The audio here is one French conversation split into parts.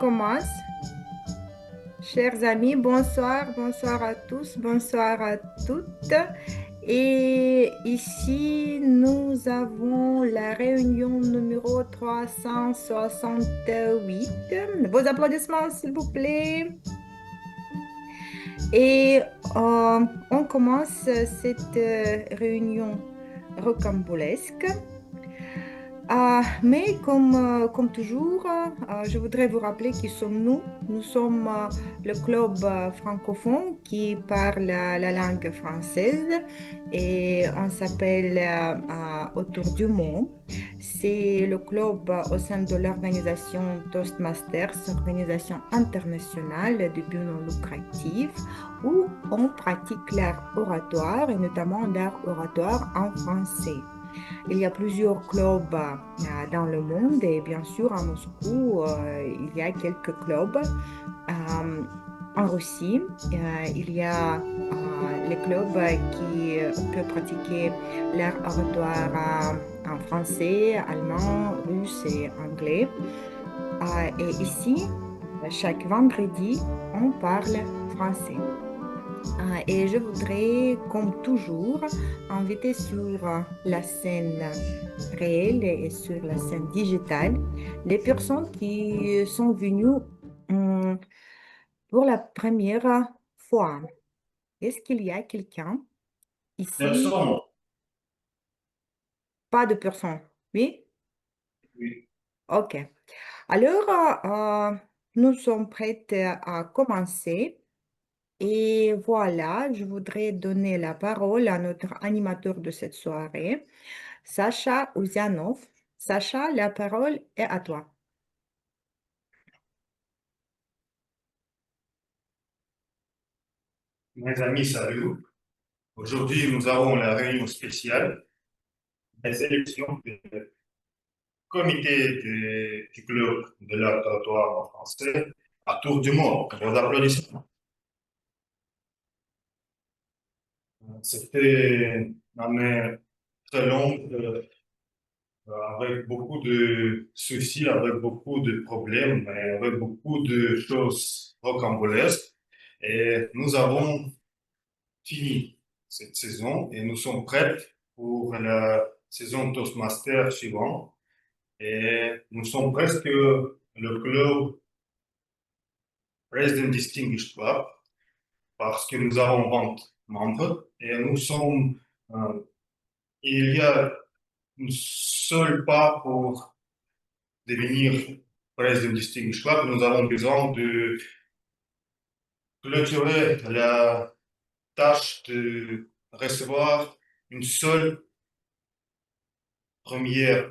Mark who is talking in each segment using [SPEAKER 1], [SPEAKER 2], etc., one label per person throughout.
[SPEAKER 1] Commence. Chers amis, bonsoir, bonsoir à tous, bonsoir à toutes. Et ici, nous avons la réunion numéro 368. Vos applaudissements, s'il vous plaît. Et on commence cette réunion rocambolesque. Mais comme toujours, je voudrais vous rappeler qui sommes-nous. Nous sommes le club francophone qui parle la langue française et on s'appelle Autour du monde. C'est le club au sein de l'organisation Toastmasters, organisation internationale de but non lucratif, où on pratique l'art oratoire et notamment l'art oratoire en français. Il y a plusieurs clubs dans le monde et bien sûr à Moscou, il y a quelques clubs. En Russie, il y a les clubs qui peuvent pratiquer l'art oratoire en français, allemand, russe et anglais. Et ici, chaque vendredi, on parle français. Et je voudrais, comme toujours, inviter sur la scène réelle et sur la scène digitale les personnes qui sont venues hum, pour la première fois. Est-ce qu'il y a quelqu'un ici?
[SPEAKER 2] Personne.
[SPEAKER 1] Pas de personne. Oui?
[SPEAKER 2] Oui.
[SPEAKER 1] OK. Alors, nous sommes prêtes à commencer. Et voilà, je voudrais donner la parole à notre animateur de cette soirée, Sacha Ouzianov. Sacha, la parole est à toi.
[SPEAKER 2] Mes amis, salut. Aujourd'hui, nous avons la réunion spéciale des élections du comité du club de l'art oratoire en français à tour du monde. Vos applaudissements. C'était une année très longue, avec beaucoup de soucis, avec beaucoup de problèmes, et avec beaucoup de choses rocambolesques. Et nous avons fini cette saison et nous sommes prêts pour la saison Toastmaster suivante. Et nous sommes presque le club President Distinguished Club parce que nous avons 20 membres et nous sommes, il y a un seul pas pour devenir President Distinguished Club. Nous avons besoin de clôturer la tâche de recevoir une seule première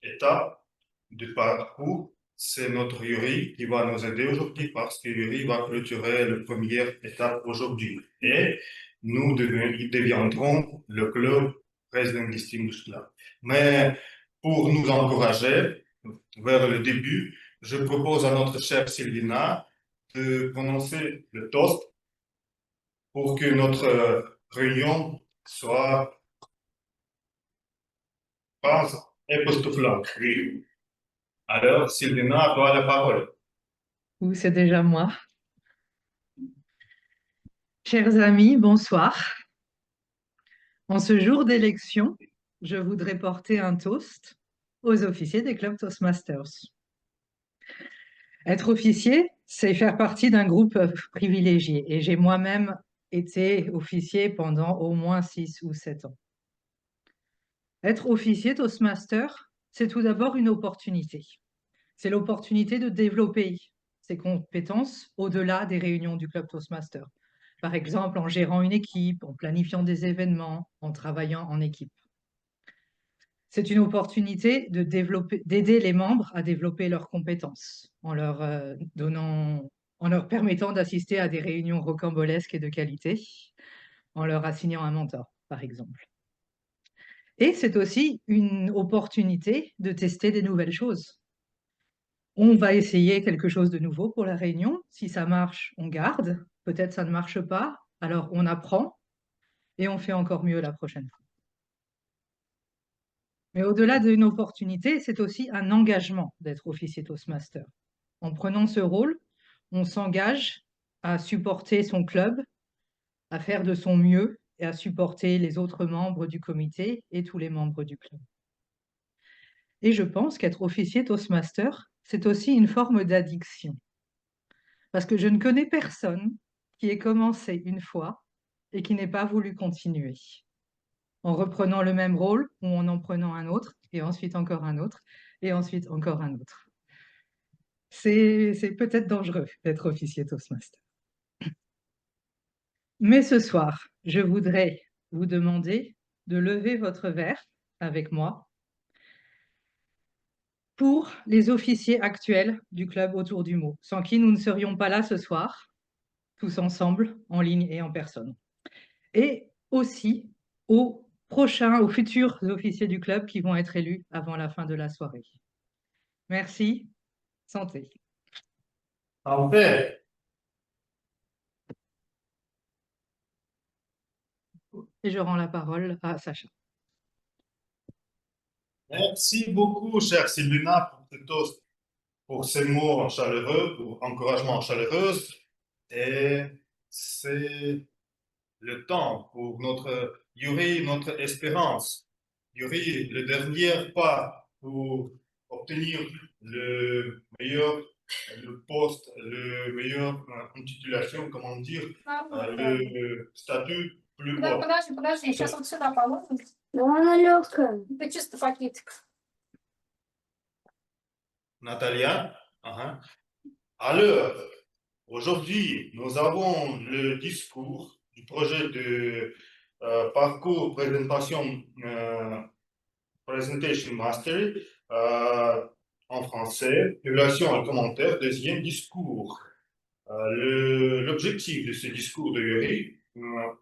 [SPEAKER 2] étape de parcours. C'est notre Yuri qui va nous aider aujourd'hui parce que Yuri va clôturer la première étape aujourd'hui. Et nous deviendrons le club President Distinguished Club. Mais pour nous encourager vers le début, je propose à notre chère Sylvina de prononcer le toast pour que notre réunion soit pas époustouflante. Oui. Alors, Sylvina, à toi la parole.
[SPEAKER 3] Ou c'est déjà moi. Chers amis, bonsoir. En ce jour d'élection, je voudrais porter un toast aux officiers des clubs Toastmasters. Être officier, c'est faire partie d'un groupe privilégié et j'ai moi-même été officier pendant au moins 6 ou 7 ans. Être officier Toastmaster, c'est tout d'abord une opportunité. C'est l'opportunité de développer ses compétences au-delà des réunions du club Toastmaster. Par exemple, en gérant une équipe, en planifiant des événements, en travaillant en équipe. C'est une opportunité de d'aider les membres à développer leurs compétences en leur en leur permettant d'assister à des réunions rocambolesques et de qualité, en leur assignant un mentor, par exemple. Et c'est aussi une opportunité de tester des nouvelles choses. On va essayer quelque chose de nouveau pour la réunion. Si ça marche, on garde. Peut-être ça ne marche pas. Alors on apprend et on fait encore mieux la prochaine fois. Mais au-delà d'une opportunité, c'est aussi un engagement d'être officier Toastmaster. En prenant ce rôle, on s'engage à supporter son club, à faire de son mieux et à supporter les autres membres du comité et tous les membres du club. Et je pense qu'être officier Toastmaster, c'est aussi une forme d'addiction. Parce que je ne connais personne qui ait commencé une fois et qui n'ait pas voulu continuer. En reprenant le même rôle ou en prenant un autre, et ensuite encore un autre, et ensuite encore un autre. C'est peut-être dangereux d'être officier Toastmaster. Mais ce soir, je voudrais vous demander de lever votre verre avec moi pour les officiers actuels du club Autour du mot, sans qui nous ne serions pas là ce soir, tous ensemble, en ligne et en personne. Et aussi aux prochains, aux futurs officiers du club qui vont être élus avant la fin de la soirée. Merci. Santé.
[SPEAKER 2] Parfait.
[SPEAKER 3] Et je rends la parole à Sacha.
[SPEAKER 2] Merci beaucoup, chère Sylvina, pour ce toast, pour ces mots chaleureux, pour encouragement chaleureux. Et c'est le temps pour notre Yuri, notre espérance. Yuri, le dernier pas pour obtenir le meilleur le poste, le meilleur intitulation, comment dire, le statut plus haut.
[SPEAKER 4] Подожди, сейчас вот сюда положим. Ну, она легкая. Это чисто пакетик.
[SPEAKER 2] Natalia, alors, aujourd'hui, nous avons le discours du projet de parcours présentation Presentation Mastery en français, évaluation et commentaire, deuxième discours. L'objectif de ce discours de Yuri,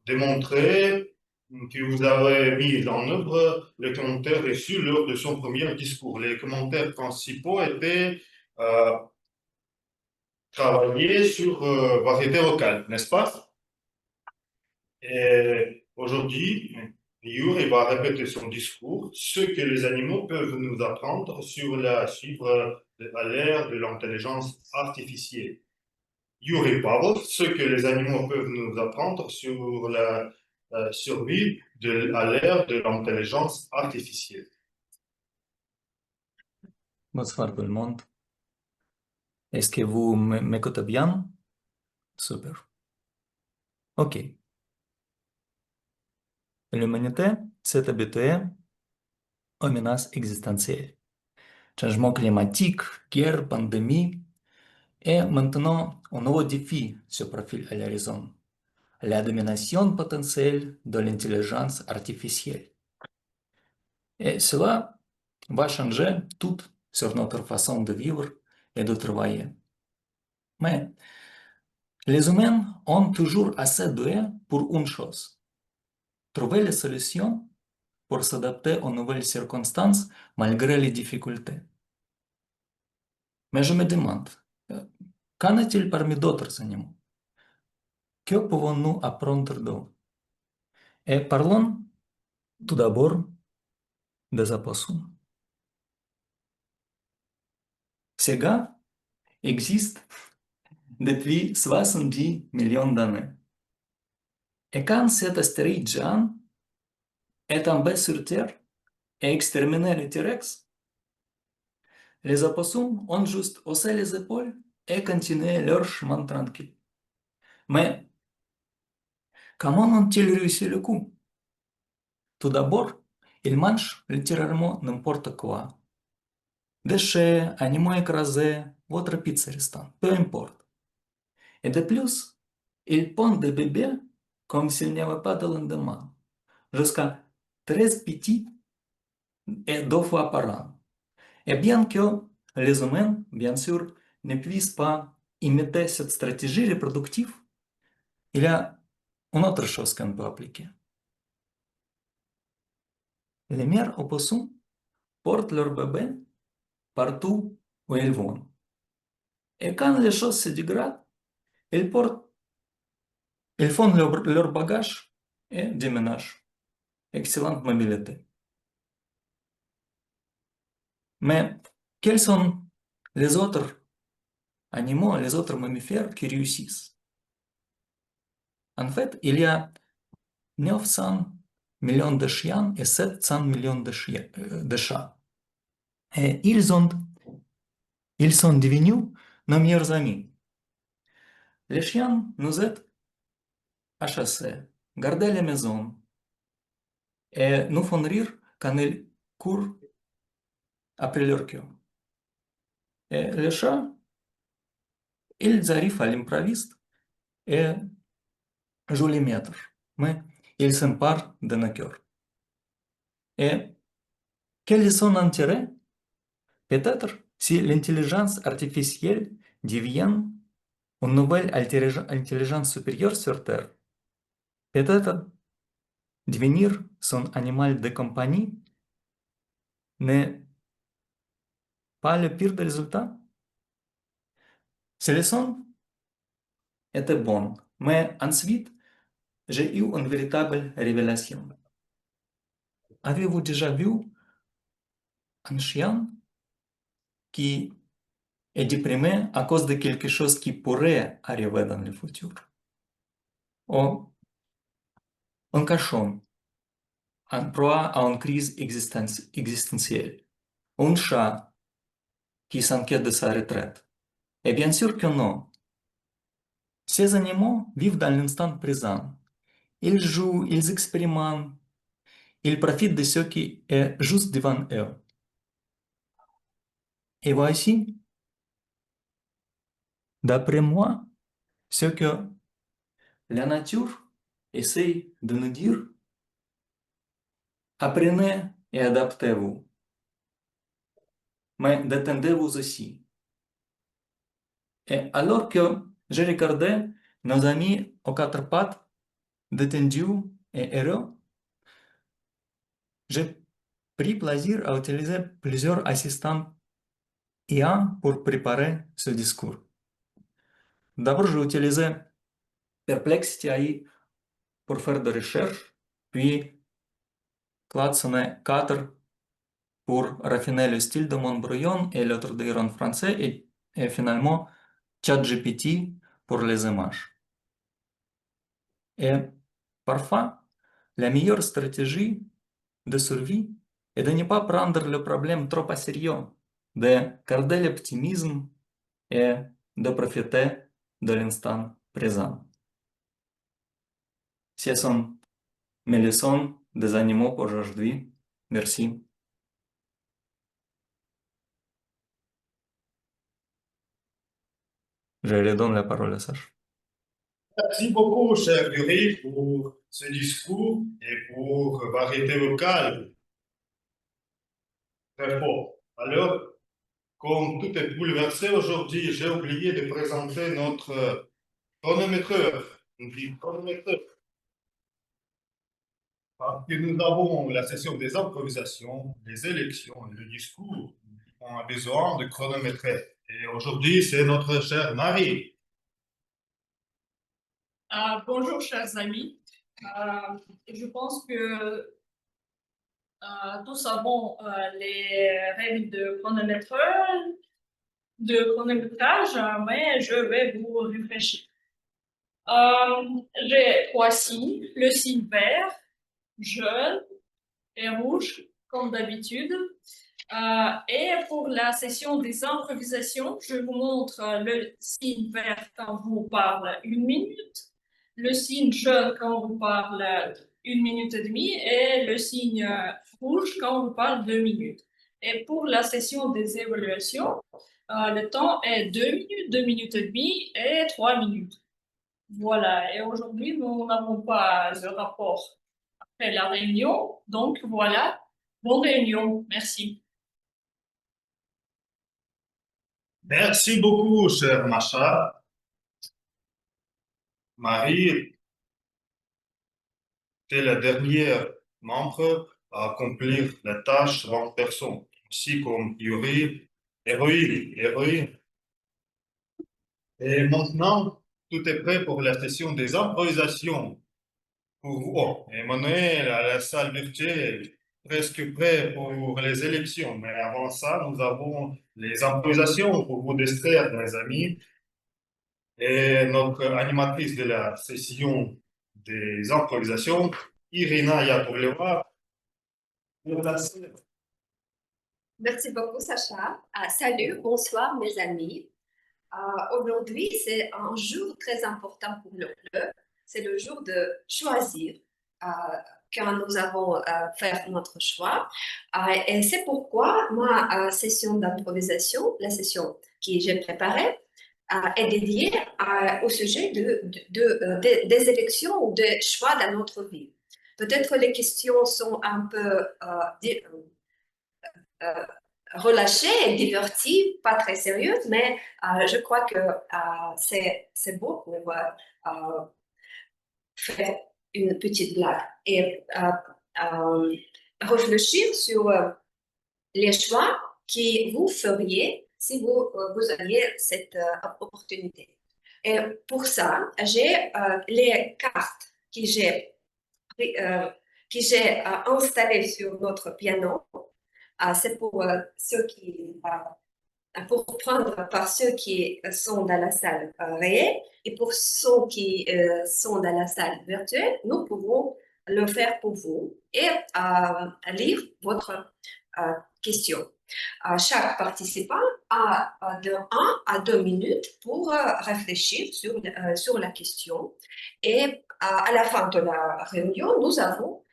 [SPEAKER 2] démontrer que vous avez mis en œuvre les commentaires reçus lors de son premier discours. Les commentaires principaux étaient travaillés sur variété vocale, n'est-ce pas? Et aujourd'hui, Yuri va répéter son discours, ce que les animaux peuvent nous apprendre sur la suivre à l'ère de l'intelligence artificielle. Yuri parle, ce que les animaux peuvent nous apprendre sur la survie à l'ère de l'intelligence artificielle.
[SPEAKER 5] Bonsoir tout le monde. Est-ce que vous m'écoutez bien? Super. OK. L'humanité s'est habituée aux menaces existentielles. Changement climatique, guerre, pandémie. Et maintenant, un nouveau défi se profile à l'horizon. La domination potentielle de l'intelligence artificielle. Et cela va changer tout sur notre façon de vivre et de travailler. Mais les humains ont toujours assez doué pour une chose, trouver les solutions pour s'adapter aux nouvelles circonstances malgré les difficultés. Mais je me demande, qu'en est-il parmi d'autres animaux? Que pouvons-nous apprendre d'eux? Et parlons tout d'abord des opossums. Ces gars existent depuis 70 millions d'années. Et quand cet astéroïde géant est tombé sur Terre et exterminé les T-Rex, les opossums ont juste haussé les épaules et continué leur chemin tranquille. Mais comment ont-ils réussi le coup? Tout d'abord, ils mangent littéralement n'importe quoi. Déchets, animaux écrasés, votre pizza restant, peu importe. Et de plus, ils pondent des bébés comme s'il n'y avait pas de lendemain, jusqu'à 13 petits et 2 fois par an. Et bien que les humains, bien sûr, ne puissent pas imiter cette stratégie reproductive, il y a une autre chose qu'on peut appliquer. Les mères opossums portent leurs bébés partout où ils vont. Et quand les choses se dégradent, ils font leur bagage et déménagent. Excellente mobilité. Mais quels sont les autres animaux, les autres mammifères qui réussissent. En fait, il y a 900 millions de chiens et 700 millions de chats. Et ils sont devenus nos meilleurs amis. Les chiens nous aident à chasser, garder les maisons et nous font rire quand ils courent après leur queue. Et les chats, ils arrivent à l'improviste et jouent les maîtres, mais ils s'emparent de nos cœurs. Et quel est son intérêt? Peut-être si l'intelligence artificielle devient une nouvelle intelligence supérieure sur Terre, peut-être devenir son animal de compagnie n'est pas le pire des résultats. Ces leçons étaient bonnes, mais ensuite, j'ai eu une véritable révélation. Avez-vous déjà vu un chien qui est déprimé à cause de quelque chose qui pourrait arriver dans le futur? Ou un cochon en proie à une crise existentielle? Un chat qui s'inquiète de sa retraite? Et bien sûr que non. Ces animaux vivent dans l'instant présent. Ils jouent, ils expérimentent, ils profitent de ce qui est juste devant eux. Et voici, d'après moi, ce que la nature essaye de nous dire: apprenez et adaptez-vous, mais détendez-vous aussi. Et alors que je regardais nos amis aux quatre pattes, détendus et heureux, j'ai pris plaisir à utiliser plusieurs assistants IA pour préparer ce discours. D'abord, j'ai utilisé Perplexity AI pour faire des recherches, puis Klatsone 4 pour raffiner le style de mon brouillon et le traduire en français, et finalement ChatGPT pour les images. Et parfois, la meilleure stratégie de survie est de ne pas prendre le problème trop au sérieux, de garder l'optimisme et de profiter de l'instant présent. Ce sont mes leçons des animaux pour aujourd'hui. Merci. Je redonne la parole à Sacha.
[SPEAKER 2] Merci beaucoup, cher Yuri, pour ce discours et pour variété vocale très fort. Alors, comme tout est bouleversé aujourd'hui, j'ai oublié de présenter notre chronométreur. Chronométreur. Parce que nous avons la session des improvisations, les élections et le discours. On a besoin de chronométrer. Et aujourd'hui, c'est notre chère Marie.
[SPEAKER 4] Bonjour, chers amis. Je pense que tous savons les règles de chronométrage, mais je vais vous réfléchir. J'ai trois signes, le signe vert, jaune et rouge, comme d'habitude. Et pour la session des improvisations, je vous montre le signe vert quand on vous parle 1 minute, le signe jaune quand on vous parle 1 minute et demie et le signe rouge quand on vous parle 2 minutes. Et pour la session des évaluations, le temps est 2 minutes, 2 minutes et demie et 3 minutes. Voilà, et aujourd'hui, nous n'avons pas de rapport après la réunion, donc voilà, bonne réunion, merci.
[SPEAKER 2] Merci beaucoup, chère Macha. Marie, tu es la dernière membre à accomplir la tâche avant personne, aussi comme Yuri, héroïne. Et maintenant, tout est prêt pour la session des improvisations. Pour vous, Emmanuel, à la salle virtuelle, presque prêts pour les élections. Mais avant ça, nous avons les improvisations pour vous distraire, mes amis. Et notre animatrice de la session des improvisations, Irina Yakovleva.
[SPEAKER 6] Merci beaucoup, Sacha. Salut, bonsoir, mes amis. Aujourd'hui, c'est un jour très important pour le club. C'est le jour de choisir quand nous avons fait notre choix. Et c'est pourquoi ma session d'improvisation, la session que j'ai préparée, est dédiée au sujet des élections ou des choix dans notre vie. Peut-être les questions sont un peu relâchée et divertie, pas très sérieuse, mais je crois que c'est beau pour faire une petite blague et réfléchir sur les choix que vous feriez si vous aviez cette opportunité. Et pour ça, j'ai les cartes que j'ai installées sur notre piano. C'est pour ceux pour prendre par ceux qui sont dans la salle réelle et pour ceux qui sont dans la salle virtuelle, nous pouvons le faire pour vous et lire votre question. Chaque participant a de 1 à 2 minutes pour réfléchir sur la question et à la fin de la réunion, nous allons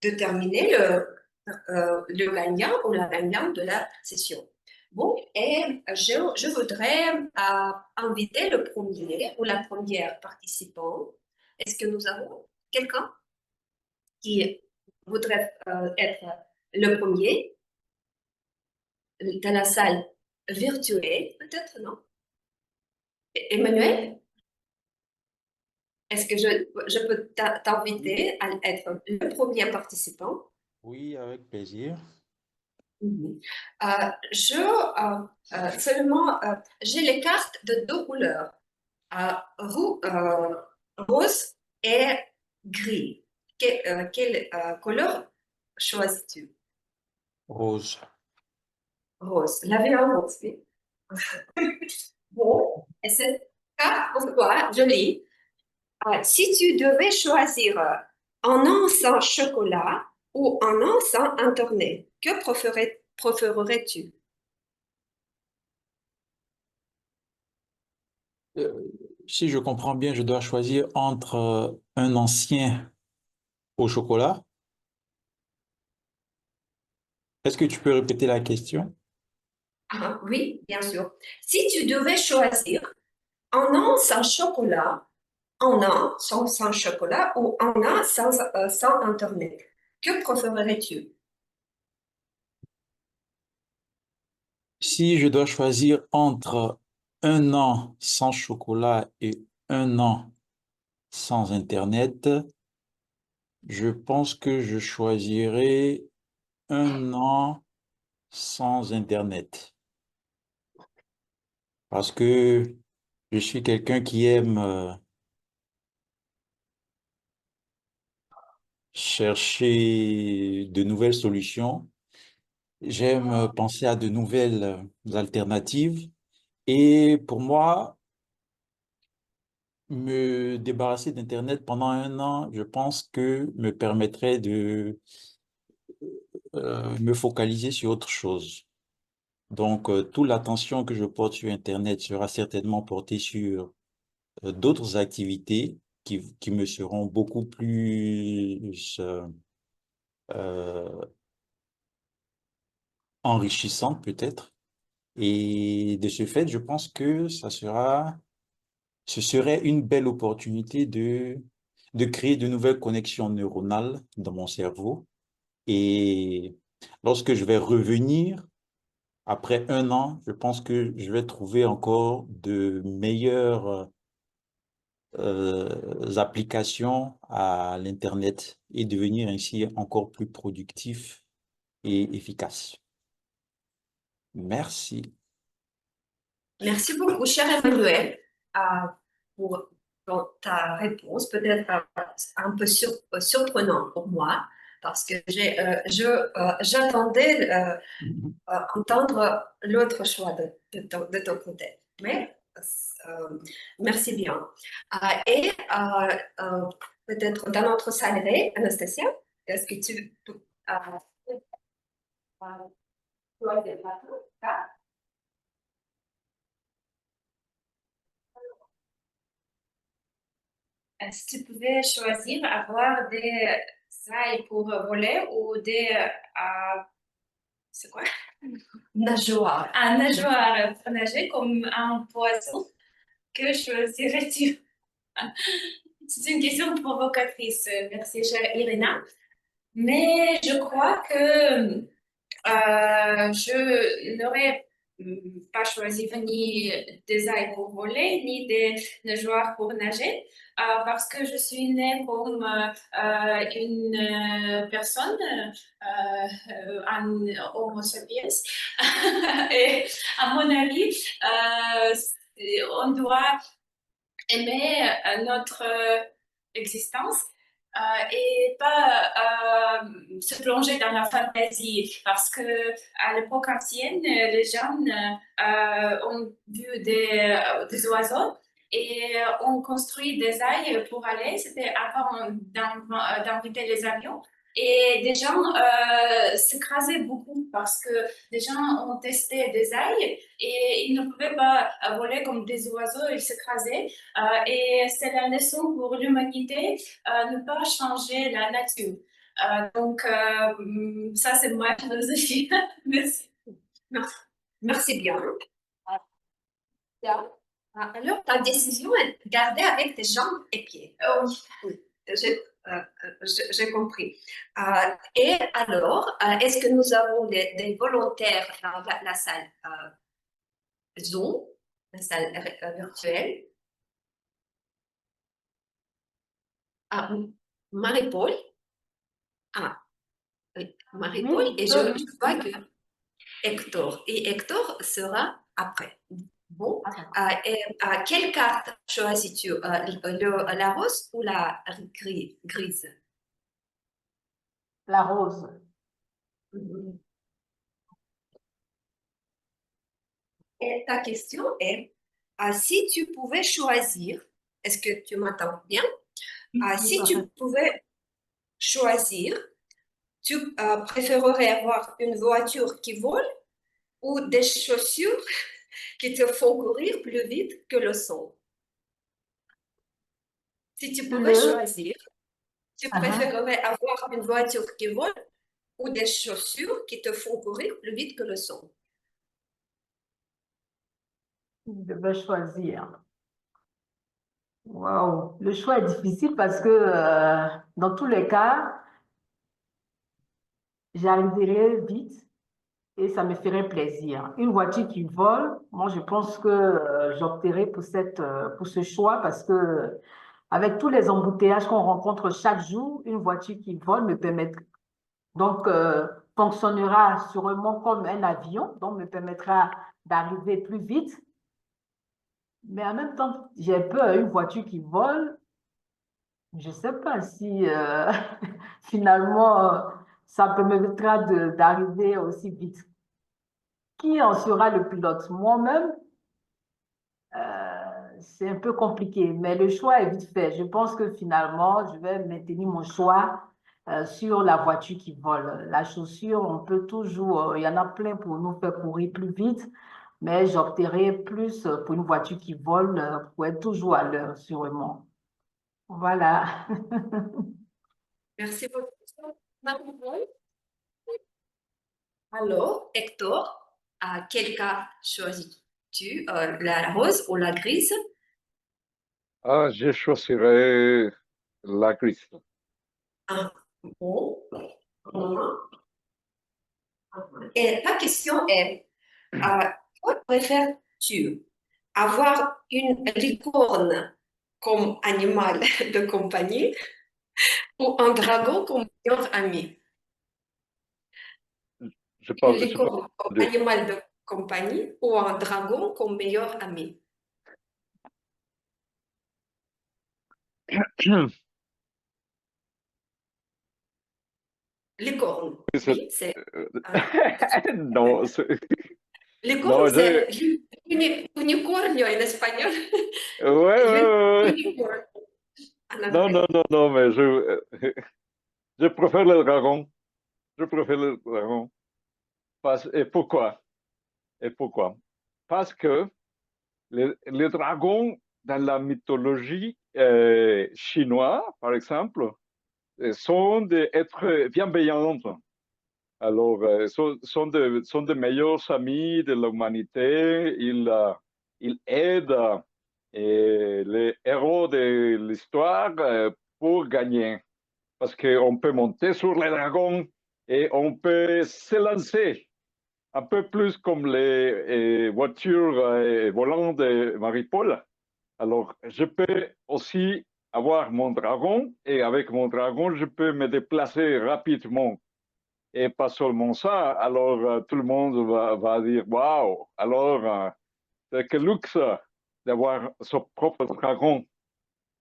[SPEAKER 6] déterminer le gagnant ou la gagnante de la session. Bon, et je voudrais inviter le premier ou la première participant. Est-ce que nous avons quelqu'un qui voudrait être le premier dans la salle virtuelle? Peut-être, non? Emmanuel? Est-ce que je peux t'inviter à être le premier participant?
[SPEAKER 7] Oui, avec plaisir.
[SPEAKER 6] Seulement, j'ai les cartes de 2 couleurs, rose et gris. Quelle couleur choisis-tu?
[SPEAKER 7] Rose.
[SPEAKER 6] Rose. La vie en rose, oui. Bon, et cette carte pour toi, je lis. Si tu devais choisir un an sans chocolat ou un an sans Internet, que préférerais-tu?
[SPEAKER 7] Si je comprends bien, je dois choisir entre un ancien au chocolat. Est-ce que tu peux répéter la question?
[SPEAKER 6] Oui, bien sûr. Si tu devais choisir un an sans chocolat, un an sans chocolat ou un an sans Internet, que préférerais-tu?
[SPEAKER 7] Si je dois choisir entre un an sans chocolat et un an sans Internet, je pense que je choisirais un an sans Internet. Parce que je suis quelqu'un qui aime chercher de nouvelles solutions. J'aime penser à de nouvelles alternatives. Et pour moi, me débarrasser d'Internet pendant un an, je pense que me permettrait de me focaliser sur autre chose. Donc, toute l'attention que je porte sur Internet sera certainement portée sur d'autres activités qui me seront beaucoup plus euh, enrichissantes peut-être. Et de ce fait, je pense que ce serait une belle opportunité de créer de nouvelles connexions neuronales dans mon cerveau. Et lorsque je vais revenir, après un an, je pense que je vais trouver encore de meilleures applications à l'Internet et devenir ainsi encore plus productif et efficace. Merci.
[SPEAKER 6] Merci beaucoup, cher Emmanuel, pour ta réponse, peut-être un peu surprenant pour moi, parce que j'attendais entendre l'autre choix de ton côté. Mais merci bien. Et peut-être dans notre salle, Anastasia, est-ce que tu peux choisir la carte? Si tu pouvais choisir avoir des ailes pour voler ou des c'est quoi? Nageoires. Un nageoire pour nager comme un poisson. Que choisirais-tu? C'est une question provocatrice. Merci, chère Irina. Mais je crois que je n'aurais pas choisi ni des ailes pour voler, ni des nageoires pour nager, parce que je suis née comme une personne, un homo sapiens. Et à mon avis, on doit aimer notre existence et pas se plonger dans la fantaisie parce que à l'époque ancienne, les gens ont vu des oiseaux et ont construit des ailes pour aller. C'était avant d'inviter les avions. Et des gens s'écrasaient beaucoup parce que des gens ont testé des ailes et ils ne pouvaient pas voler comme des oiseaux, ils s'écrasaient. Et c'est la leçon pour l'humanité, ne pas changer la nature. Donc, ça, c'est ma philosophie. Merci. Merci bien. Alors, ta décision est de garder avec tes jambes et pieds. Oh, oui. J'ai compris. Et alors, est-ce que nous avons des volontaires dans la salle Zoom, la salle virtuelle? Marie-Paul? Oui, Marie-Paul, et je vois que Hector. Et Hector sera après. Bon. Et, quelle carte choisis-tu? La rose ou la grise?
[SPEAKER 8] La rose.
[SPEAKER 6] Et ta question est, si tu pouvais choisir, est-ce que tu m'entends bien? Si tu pouvais choisir, tu préférerais avoir une voiture qui vole ou des chaussures qui te font courir plus vite que le son? Si tu pouvais choisir, tu préférerais avoir une voiture qui vole ou des chaussures qui te font courir plus vite que le son?
[SPEAKER 8] Je vais choisir. Wow, le choix est difficile parce que dans tous les cas, j'arriverai vite et ça me ferait plaisir. Une voiture qui vole, moi je pense que j'opterai pour ce choix parce que avec tous les embouteillages qu'on rencontre chaque jour, une voiture qui vole me permettra donc fonctionnera sûrement comme un avion, donc me permettra d'arriver plus vite. Mais en même temps, j'ai peur, une voiture qui vole, je ne sais pas si finalement ça permettra d'arriver aussi vite. Qui en sera le pilote? Moi-même, c'est un peu compliqué, mais le choix est vite fait. Je pense que finalement, je vais maintenir mon choix sur la voiture qui vole. La chaussure, on peut toujours, il y en a plein pour nous faire courir plus vite, mais j'opterai plus pour une voiture qui vole pour être toujours à l'heure, sûrement. Voilà.
[SPEAKER 6] Merci beaucoup. Alors, Hector, quel cas choisis-tu, la rose ou la grise?
[SPEAKER 9] Je choisirais la grise.
[SPEAKER 6] Bon. Et la question est, quoi préfères-tu? Avoir une licorne comme animal de compagnie ou un dragon comme meilleur ami?
[SPEAKER 9] Je
[SPEAKER 6] Une
[SPEAKER 9] parle
[SPEAKER 6] licorne comme
[SPEAKER 9] de...
[SPEAKER 6] animal de compagnie ou un dragon comme meilleur ami? Les cornes.
[SPEAKER 9] C'est-
[SPEAKER 6] Oui, c'est.
[SPEAKER 9] Non,
[SPEAKER 6] Les
[SPEAKER 9] non,
[SPEAKER 6] cornes, c'est unicornio en espagnol.
[SPEAKER 9] ouais, ouais.
[SPEAKER 6] Unicorn en
[SPEAKER 9] Non,
[SPEAKER 6] anglais.
[SPEAKER 9] non, non, non, mais je préfère le dragon. Je préfère le dragon. Et pourquoi? Et pourquoi? Parce que les dragons, dans la mythologie chinoise, par exemple, sont des êtres bienveillants. Alors, sont des meilleurs amis de l'humanité. Ils aident les héros de l'histoire pour gagner. Parce qu'on peut monter sur les dragons et on peut s'élancer un peu plus comme les voitures volantes de Marie-Paul. Alors, je peux aussi avoir mon dragon et avec mon dragon, je peux me déplacer rapidement. Et pas seulement ça, alors tout le monde va dire waouh, alors c'est que luxe d'avoir son propre dragon.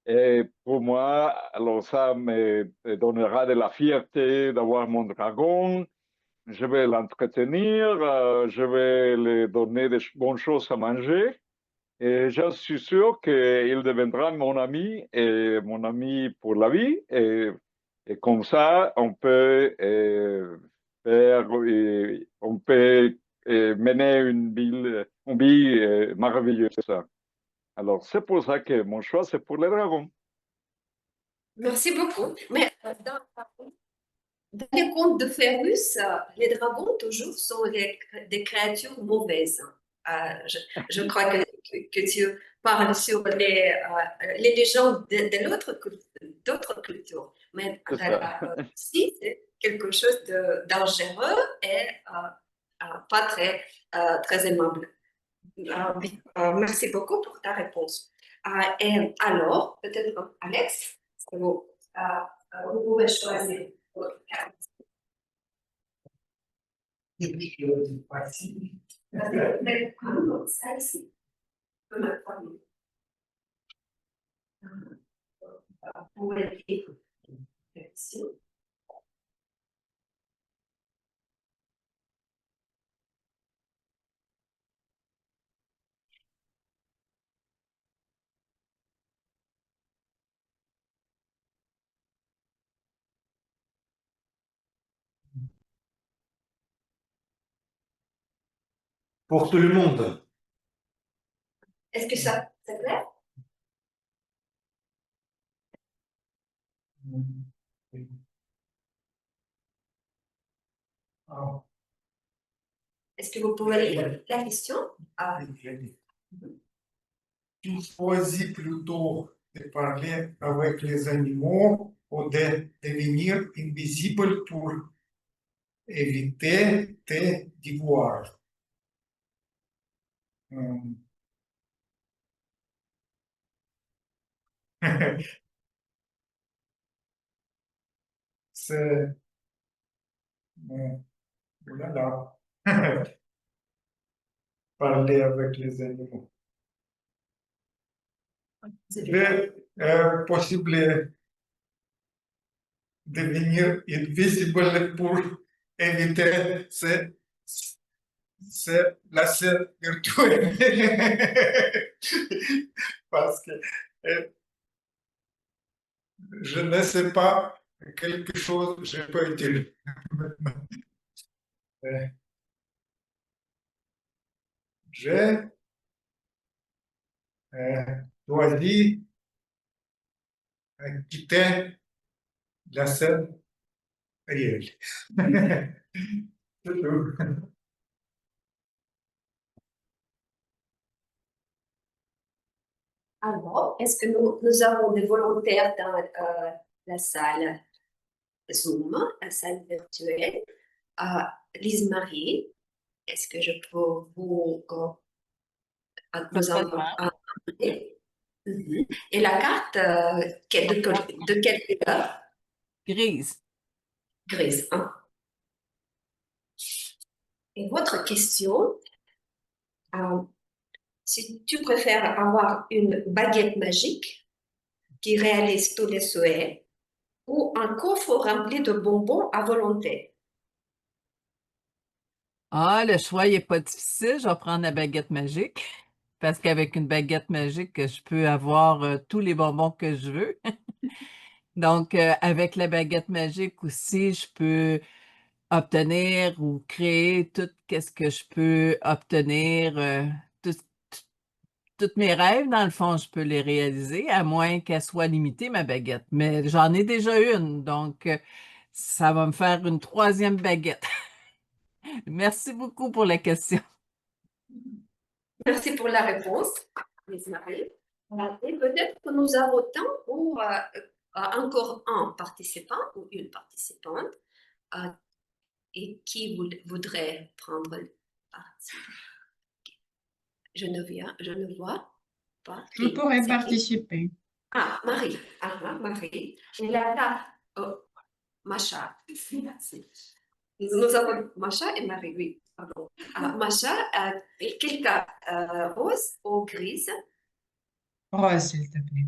[SPEAKER 9] Et pour moi, alors ça me donnera de la fierté d'avoir mon dragon. Je vais l'entretenir, je vais lui donner des bonnes choses à manger. Et je suis sûr qu'il deviendra mon ami et mon ami pour la vie. Et comme ça, on peut on peut mener une vie merveilleuse. Alors, c'est pour ça que mon choix, c'est pour les dragons.
[SPEAKER 6] Merci beaucoup. Mais dans les contes de Phérus, les dragons toujours sont des créatures mauvaises. Je crois que tu parles sur les légendes d'autres cultures. Mais
[SPEAKER 9] C'est ça.
[SPEAKER 6] ici, c'est quelque chose de dangereux et pas très aimable. Oui, merci beaucoup pour ta réponse. Et alors, peut-être Alex, vous pouvez choisir votre carte. Celle-ci, comme la première. Vous pouvez écouter. Merci.
[SPEAKER 2] Pour tout le monde.
[SPEAKER 6] Est-ce que ça c'est clair? Est-ce que vous pouvez lire la question?
[SPEAKER 2] Tu choisis plutôt de parler avec les animaux ou de devenir invisible pour éviter tes devoirs. C'est... Voilà. Parler avec les animaux. C'est possible devenir invisible pour éviter c'est la scène virtuelle. Parce que je ne sais pas quelque chose, je peux dire. J'ai choisi quitter la scène réelle. C'est tout.
[SPEAKER 6] Alors, est-ce que nous avons des volontaires dans la salle Zoom, la salle virtuelle? Lise-Marie, est-ce que je peux vous nous envoyer? Et la carte, de quelle couleur?
[SPEAKER 10] Grise.
[SPEAKER 6] Grise. Hein? Et votre question, si tu préfères avoir une baguette magique qui réalise tous les souhaits ou un coffre rempli de bonbons à volonté?
[SPEAKER 10] Ah, le choix, il n'est pas difficile. Je vais prendre la baguette magique. Parce qu'avec une baguette magique, je peux avoir tous les bonbons que je veux. Donc, avec la baguette magique aussi, je peux obtenir ou créer tout ce que je peux obtenir, tout- tous mes rêves, dans le fond, je peux les réaliser, à moins qu'elle soit limitée, ma baguette. Mais j'en ai déjà une, donc ça va me faire une troisième baguette. Merci beaucoup pour la question.
[SPEAKER 6] Merci pour la réponse, Miss Marie. Et peut-être que nous avons temps pour encore un participant ou une participante et qui voudrait prendre parti. Je ne vois pas.
[SPEAKER 11] Je pourrais
[SPEAKER 6] C'est qui?
[SPEAKER 11] participer.
[SPEAKER 6] Ah, Marie. Marie. Et là, Macha. Nous avons Macha et Marie, oui. Pardon. Macha, quelle carte? Rose ou grise?
[SPEAKER 11] Rose, s'il te plaît.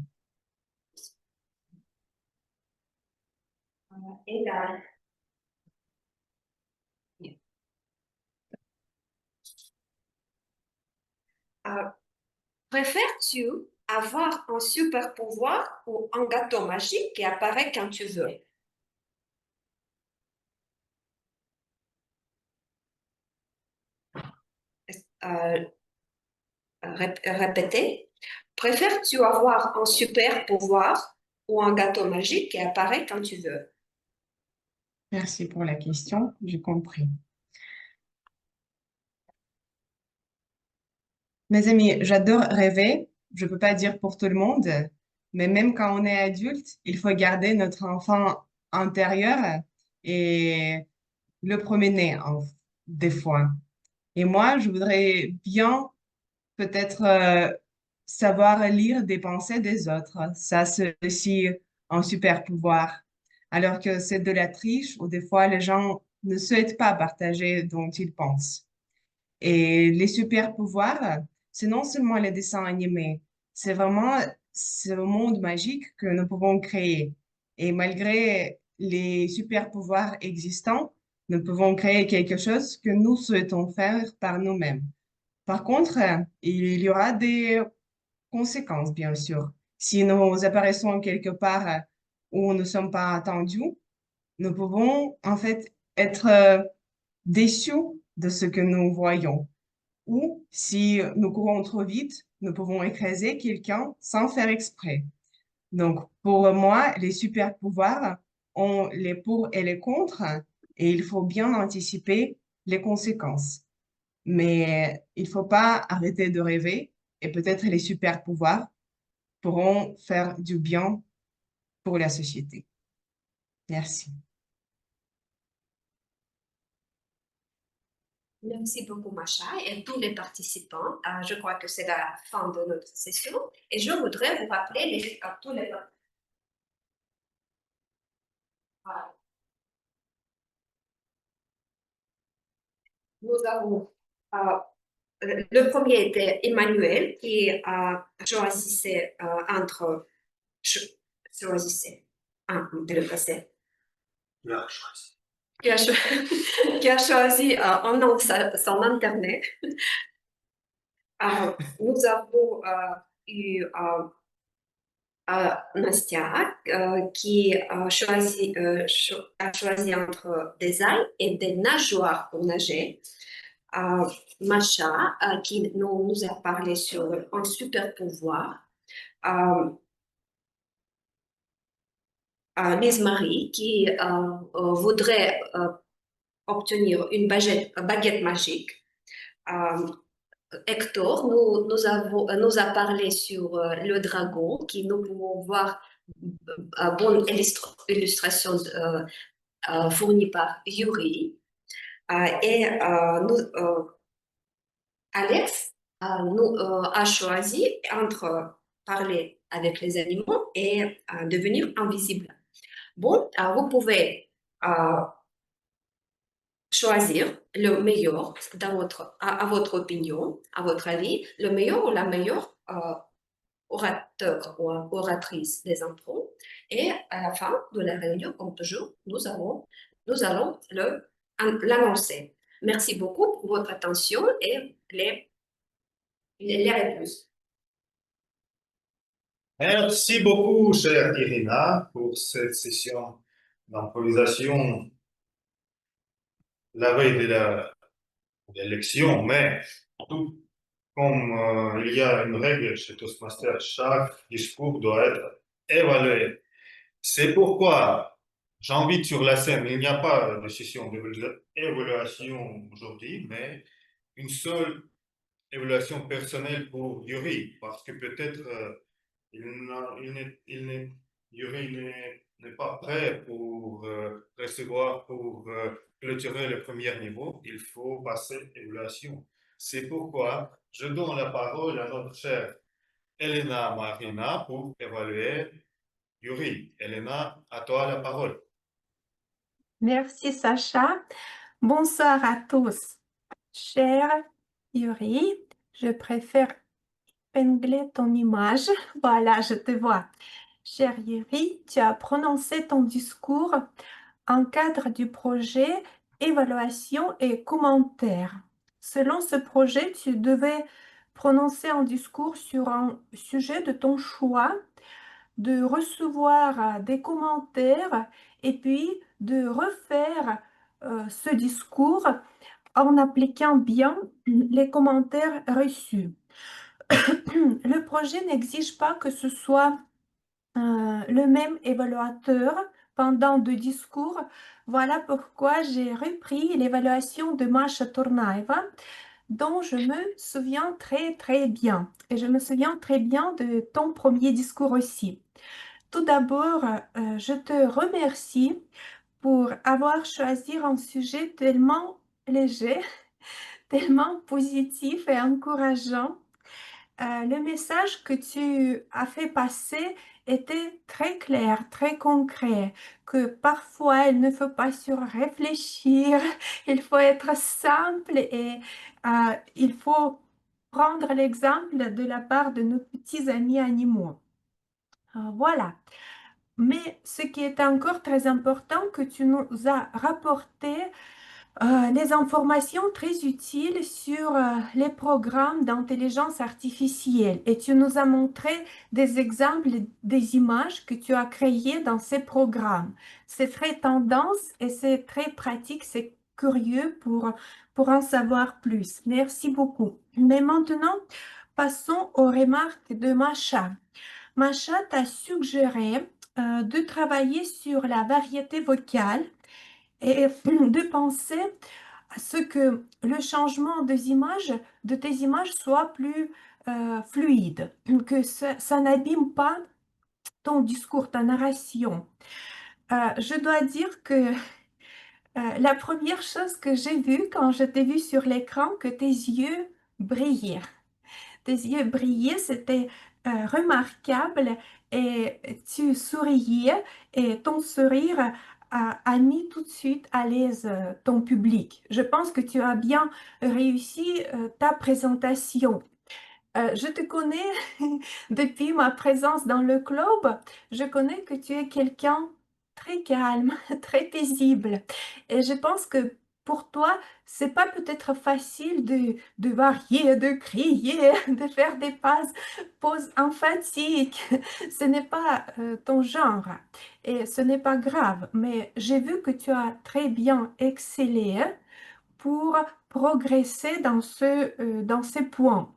[SPEAKER 6] Et là. Préfères-tu avoir un super pouvoir ou un gâteau magique qui apparaît quand tu veux? Répétez. Préfères-tu avoir un super pouvoir ou un gâteau magique qui apparaît quand tu veux?
[SPEAKER 11] Merci pour la question, j'ai compris. Mes amis, j'adore rêver. Je peux pas dire pour tout le monde, mais même quand on est adulte, il faut garder notre enfant intérieur et le promener des fois. Et moi, je voudrais bien peut-être savoir lire des pensées des autres. Ça, c'est aussi un super pouvoir. Alors que c'est de la triche où des fois les gens ne souhaitent pas partager dont ils pensent. Et les super pouvoirs, c'est non seulement les dessins animés, c'est vraiment ce monde magique que nous pouvons créer. Et malgré les super pouvoirs existants, nous pouvons créer quelque chose que nous souhaitons faire par nous-mêmes. Par contre, il y aura des conséquences, bien sûr. Si nous apparaissons quelque part où nous ne sommes pas attendus, nous pouvons en fait être déçus de ce que nous voyons. Ou si nous courons trop vite, nous pouvons écraser quelqu'un sans faire exprès. Donc, pour moi, les super pouvoirs ont les pour et les contre, et il faut bien anticiper les conséquences. Mais il faut pas arrêter de rêver et peut-être les super pouvoirs pourront faire du bien pour la société. Merci.
[SPEAKER 6] Merci beaucoup, Macha, et tous les participants. Je crois que c'est la fin de notre session et je voudrais vous rappeler à tous les Voilà. Nous avons le premier était Emmanuel qui choisissait choisissait de le passer. Qui a choisi en nom son internet. Nous avons eu Nastia qui a choisi entre des ailes et des nageoires pour nager. Macha qui nous a parlé sur un super pouvoir. Miss Marie qui voudrait obtenir une baguette magique. Hector nous a parlé sur le dragon qui nous pouvons voir bonne illustration fournie par Yuri. Et Alex a choisi entre parler avec les animaux et devenir invisible. Bon, vous pouvez choisir le meilleur à votre opinion, à votre avis, le meilleur ou la meilleure orateur ou oratrice des enfants. Et à la fin de la réunion, comme toujours, nous allons l'annoncer. Merci beaucoup pour votre attention et les réponses.
[SPEAKER 2] Merci beaucoup, chère Irina, pour cette session d'improvisation la veille de l'élection, mais tout comme il y a une règle chez Toastmaster, chaque discours doit être évalué. C'est pourquoi j'invite sur la scène, il n'y a pas de session d'évaluation aujourd'hui, mais une seule évaluation personnelle pour Yuri, parce que peut-être Yuri n'est pas prêt pour recevoir, pour clôturer le premier niveau. Il faut passer évaluation. C'est pourquoi je donne la parole à notre chère Elena Marina pour évaluer Yuri. Elena, à toi la parole.
[SPEAKER 12] Merci Sacha. Bonsoir à tous. Cher Yuri, je préfère épingler ton image. Voilà, je te vois. Cher Yuri, tu as prononcé ton discours en cadre du projet évaluation et commentaires. Selon ce projet, tu devais prononcer un discours sur un sujet de ton choix, de recevoir des commentaires et puis de refaire ce discours en appliquant bien les commentaires reçus. Le projet n'exige pas que ce soit le même évaluateur pendant 2 discours. Voilà pourquoi j'ai repris l'évaluation de Masha Tornaeva, dont je me souviens très bien. Et je me souviens très bien de ton premier discours aussi. Tout d'abord, je te remercie pour avoir choisi un sujet tellement léger, tellement positif et encourageant. Le message que tu as fait passer était très clair, très concret, que parfois il ne faut pas surréfléchir, il faut être simple et il faut prendre l'exemple de la part de nos petits amis animaux. Voilà. Mais ce qui est encore très important, que tu nous as rapporté des informations très utiles sur les programmes d'intelligence artificielle et tu nous as montré des exemples, des images que tu as créées dans ces programmes. C'est très tendance et c'est très pratique, c'est curieux pour en savoir plus. Merci beaucoup. Mais maintenant, passons aux remarques de Masha. Masha t'a suggéré de travailler sur la variété vocale et de penser à ce que le changement de tes images soit plus fluide, que ça n'abîme pas ton discours, ta narration. Je dois dire que la première chose que j'ai vue quand je t'ai vu sur l'écran, que tes yeux brillaient. Tes yeux brillaient, c'était remarquable et tu souriais et ton sourire a mis tout de suite à l'aise ton public. Je pense que tu as bien réussi ta présentation. Je te connais depuis ma présence dans le club. Je connais que tu es quelqu'un très calme, très paisible. Et je pense que pour toi, c'est pas peut-être facile de varier, de crier, de faire des pauses emphatiques. Ce n'est pas ton genre et ce n'est pas grave. Mais j'ai vu que tu as très bien excellé pour progresser dans dans ces points.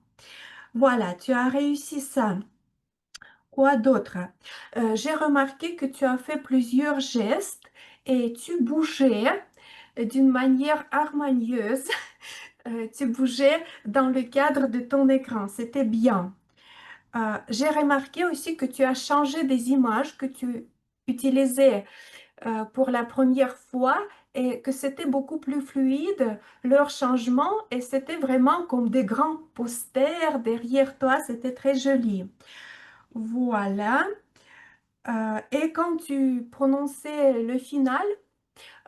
[SPEAKER 12] Voilà, tu as réussi ça. Quoi d'autre? J'ai remarqué que tu as fait plusieurs gestes et tu bougeais d'une manière harmonieuse. Tu bougeais dans le cadre de ton écran. C'était bien. J'ai remarqué aussi que tu as changé des images que tu utilisais pour la première fois et que c'était beaucoup plus fluide leur changement et c'était vraiment comme des grands posters derrière toi, c'était très joli. Voilà. Et quand tu prononçais le final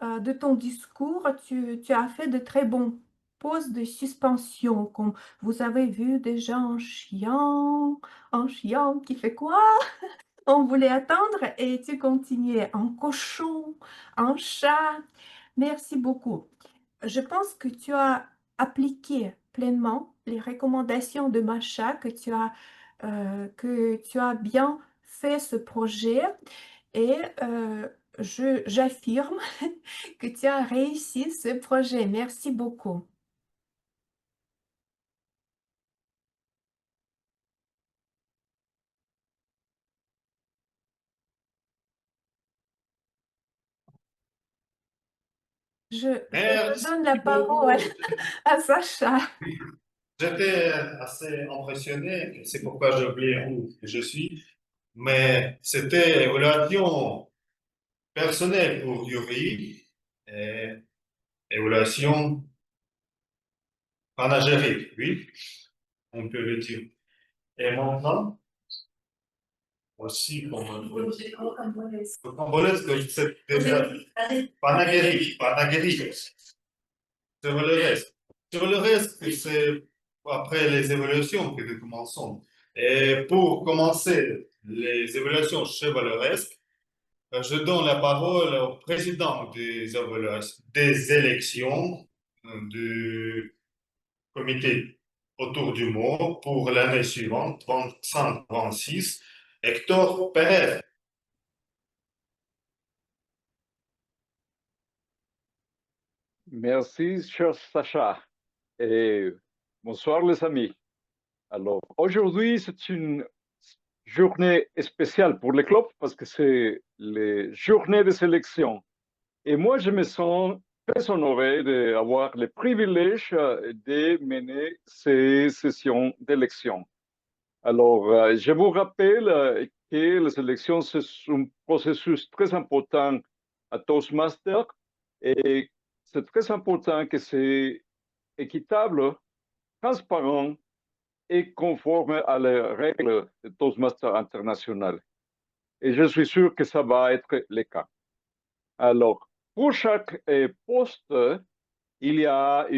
[SPEAKER 12] de ton discours, tu as fait de très bons pause de suspension, comme vous avez vu déjà un chien qui fait quoi? On voulait attendre et tu continuais un cochon, un chat. Merci beaucoup. Je pense que tu as appliqué pleinement les recommandations de Macha, que tu as bien fait ce projet et j'affirme que tu as réussi ce projet. Merci beaucoup. Je
[SPEAKER 2] Merci
[SPEAKER 12] redonne la
[SPEAKER 2] beaucoup.
[SPEAKER 12] parole à Sacha.
[SPEAKER 2] J'étais assez impressionné, c'est pourquoi j'ai oublié où je suis, mais c'était une relation personnelle pour Yuri et une relation panagérique, oui, on peut le dire. Et maintenant, aussi, le congolais, c'est déjà panagérique. Sur le reste. Sur le reste, c'est après les évolutions que nous commençons. Et pour commencer les évolutions chevaleresques, je donne la parole au président des élections du comité autour du mot pour l'année suivante, 25-26, Hector Pérez.
[SPEAKER 9] Merci, cher Sacha. Et bonsoir, les amis. Alors, aujourd'hui, c'est une journée spéciale pour les clubs parce que c'est les journées de sélection. Et moi, je me sens très honoré d'avoir le privilège de mener ces sessions d'élection. Alors, je vous rappelle que les élections, c'est un processus très important à Toastmasters et c'est très important que c'est équitable, transparent et conforme à les règles de Toastmasters international. Et je suis sûr que ça va être le cas. Alors, pour chaque poste, il y a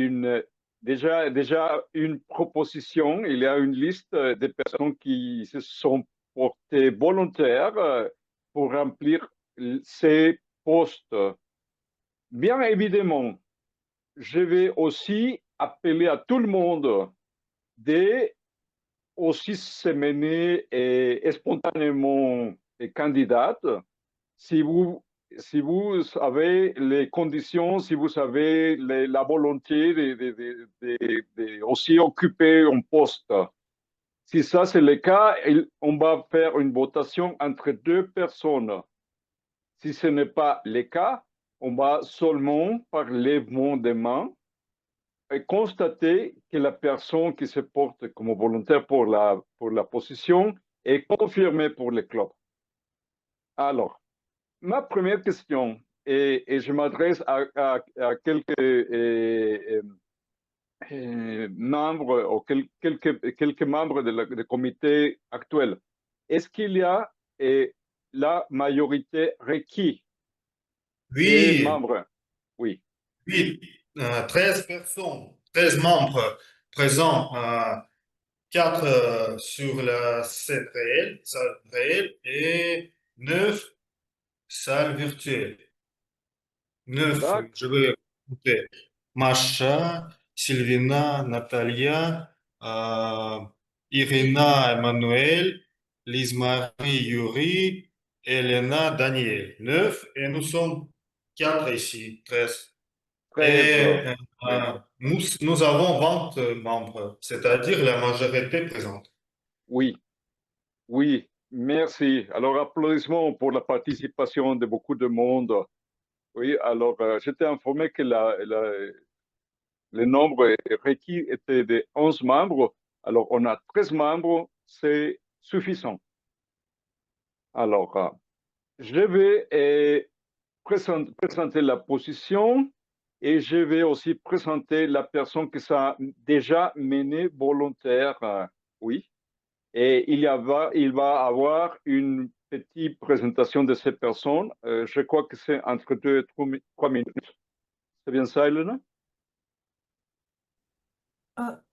[SPEAKER 9] déjà une proposition, il y a une liste de personnes qui se sont portées volontaires pour remplir ces postes. Bien évidemment, je vais aussi appeler à tout le monde de aussi se mener spontanément candidate. Si vous avez les conditions, si vous avez la volonté de aussi occuper un poste. Si ça c'est le cas, on va faire une votation entre deux personnes. Si ce n'est pas le cas, on va seulement par lèvement des mains et constater que la personne qui se porte comme volontaire pour la position est confirmée pour le club. Alors, ma première question, et je m'adresse à quelques membres ou quelques membres du comité actuel. Est-ce qu'il y a la majorité requise des
[SPEAKER 2] Oui,
[SPEAKER 9] membres? Oui.
[SPEAKER 2] oui, 13 personnes, 13 membres présents, 4 sur la scène réelle, salle réelle, et 9 salles virtuelles. 9, je vais compter. Masha, Sylvina, Natalia, Irina, Emmanuel, Lise-Marie, Yuri, Elena, Daniel. 9, et nous sommes 4 ici, 13.
[SPEAKER 9] 13.
[SPEAKER 2] Et nous avons 20 membres, c'est-à-dire la majorité présente.
[SPEAKER 9] Oui, oui, merci. Alors, applaudissements pour la participation de beaucoup de monde. Oui, alors, j'étais informé que le nombre requis était de 11 membres. Alors, on a 13 membres, c'est suffisant. Alors, je vais présenter la position et je vais aussi présenter la personne qui s'est déjà menée volontaire. Oui. Et il va avoir une petite présentation de ces personnes. Je crois que c'est entre 2 et 3 minutes. C'est bien ça, Elena?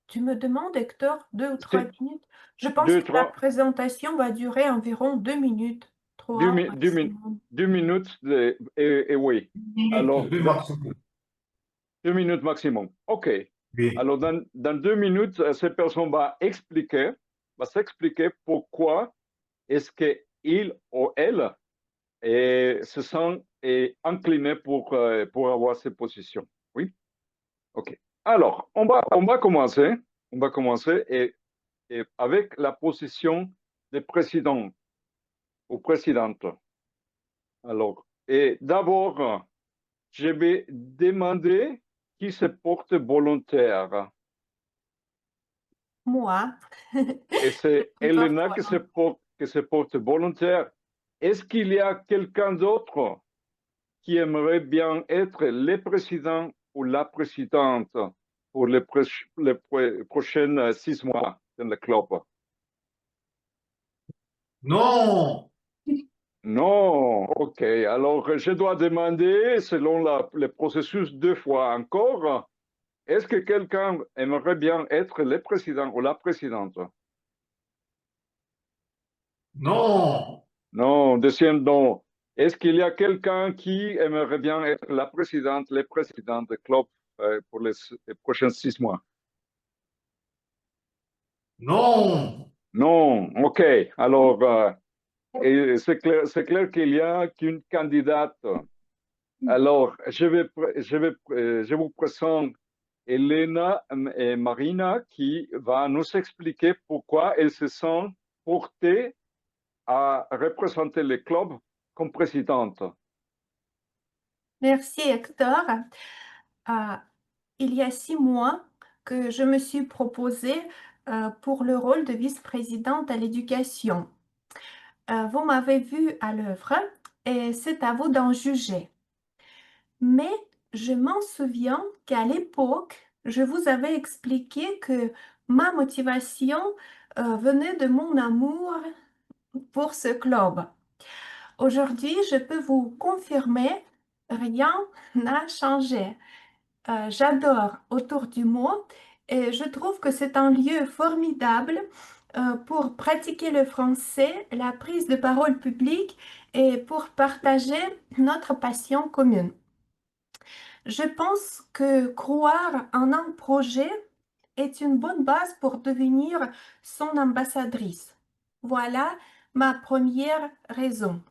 [SPEAKER 12] Tu me demandes, Hector, 2 ou 3
[SPEAKER 9] C'est
[SPEAKER 12] minutes? Je pense
[SPEAKER 9] deux,
[SPEAKER 12] que la
[SPEAKER 9] trois,
[SPEAKER 12] présentation va durer environ 2 minutes, 3 maximum.
[SPEAKER 9] 2 minutes, et oui. Alors,
[SPEAKER 2] Deux maximum.
[SPEAKER 9] 2 minutes maximum. OK.
[SPEAKER 2] Oui.
[SPEAKER 9] Alors, dans 2 minutes, cette personne va s'expliquer pourquoi est-ce qu'il ou elle se sent incliné pour avoir cette position. Oui? OK. Alors, on va commencer. On va commencer et avec la position de président ou présidente. Alors, et d'abord, je vais demander qui se porte volontaire.
[SPEAKER 12] Moi.
[SPEAKER 9] Et c'est Elena
[SPEAKER 12] Encore
[SPEAKER 9] qui se porte volontaire. Est-ce qu'il y a quelqu'un d'autre qui aimerait bien être le président ou la présidente pour les prochains 6 mois dans le club?
[SPEAKER 2] Non!
[SPEAKER 9] Non, OK. Alors, je dois demander, selon le processus 2 fois encore, est-ce que quelqu'un aimerait bien être le président ou la présidente?
[SPEAKER 2] Non!
[SPEAKER 9] Non, deuxième non. Est-ce qu'il y a quelqu'un qui aimerait bien être la présidente, le président du club pour les prochains 6 mois?
[SPEAKER 2] Non!
[SPEAKER 9] Non, OK. Alors, c'est clair qu'il y a qu'une candidate. Alors, je vous présente Elena et Marina qui va nous expliquer pourquoi elles se sont portées à représenter le club comme présidente.
[SPEAKER 12] Merci, Hector. Il y a 6 mois que je me suis proposée pour le rôle de vice-présidente à l'éducation. Vous m'avez vu à l'œuvre et c'est à vous d'en juger. Mais je m'en souviens qu'à l'époque, je vous avais expliqué que ma motivation venait de mon amour pour ce club. Aujourd'hui, je peux vous confirmer, rien n'a changé. J'adore Autour du mot et je trouve que c'est un lieu formidable pour pratiquer le français, la prise de parole publique et pour partager notre passion commune. Je pense que croire en un projet est une bonne base pour devenir son ambassadrice. Voilà ma première raison.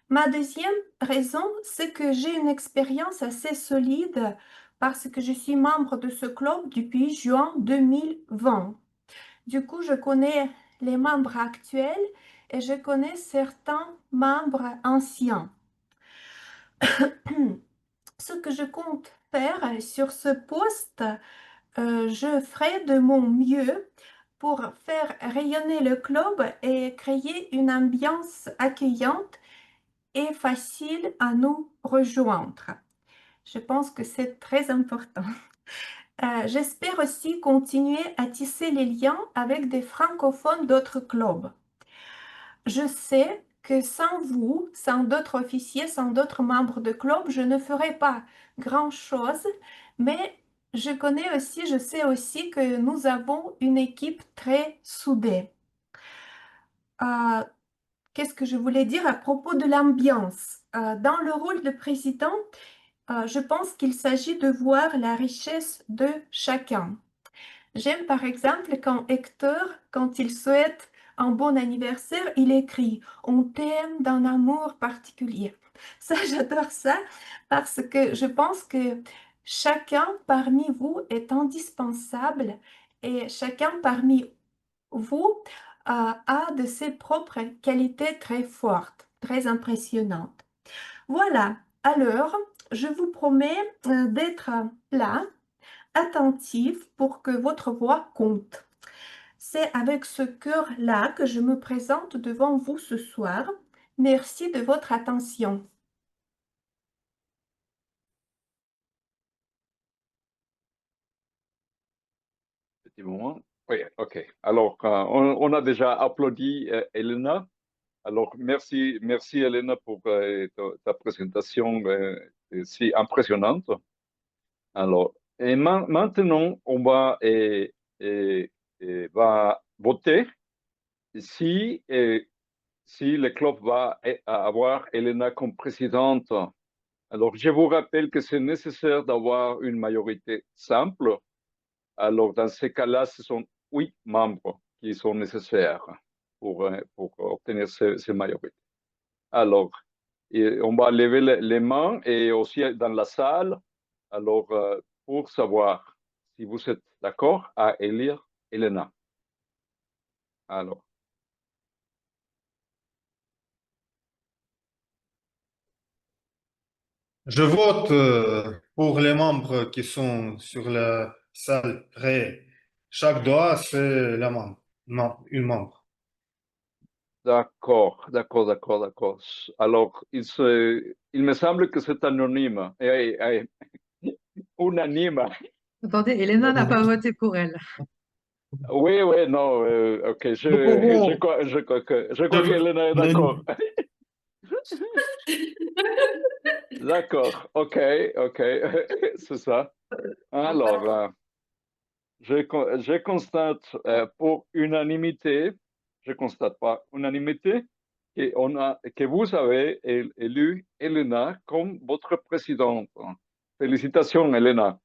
[SPEAKER 12] Ma deuxième raison, c'est que j'ai une expérience assez solide parce que je suis membre de ce club depuis juin 2020. Du coup, je connais les membres actuels et je connais certains membres anciens. Ce que je compte faire sur ce poste, je ferai de mon mieux pour faire rayonner le club et créer une ambiance accueillante et facile à nous rejoindre. Je pense que c'est très important. J'espère aussi continuer à tisser les liens avec des francophones d'autres clubs. Je sais que sans vous, sans d'autres officiers, sans d'autres membres de club, je ne ferai pas grand-chose, mais je sais aussi que nous avons une équipe très soudée. Qu'est-ce que je voulais dire à propos de l'ambiance? Dans le rôle de président, je pense qu'il s'agit de voir la richesse de chacun. J'aime par exemple quand Hector, quand il souhaite un bon anniversaire, il écrit « On t'aime d'un amour particulier ». Ça, j'adore ça parce que je pense que chacun parmi vous est indispensable et chacun parmi vous a de ses propres qualités très fortes, très impressionnantes. Voilà, alors je vous promets d'être là, attentif pour que votre voix compte. C'est avec ce cœur-là que je me présente devant vous ce soir. Merci de votre attention.
[SPEAKER 9] Petit moment. Oui, OK. Alors, on a déjà applaudi Elena. Alors, merci Elena pour ta présentation si impressionnante. Alors, et maintenant, on va, va voter si, si le club va avoir Elena comme présidente. Alors, je vous rappelle que c'est nécessaire d'avoir une majorité simple. Alors, dans ces cas-là, ce sont 8 membres qui sont nécessaires pour obtenir ces majorités. Alors, on va lever les mains et aussi dans la salle, alors, pour savoir si vous êtes d'accord à élire Elena. Alors,
[SPEAKER 2] Je vote pour les membres qui sont sur la salle près. Chaque doigt, c'est la membre. Non, une membre.
[SPEAKER 9] d'accord. Alors, il me semble que c'est anonyme. Unanime.
[SPEAKER 3] Attendez, Elena n'a pas voté pour elle.
[SPEAKER 9] Oui, non, ok, je crois qu'Elena est d'accord. D'accord, ok, c'est ça. Alors, je constate pour unanimité, je constate pas unanimité, que vous avez élu Elena comme votre présidente. Félicitations, Elena.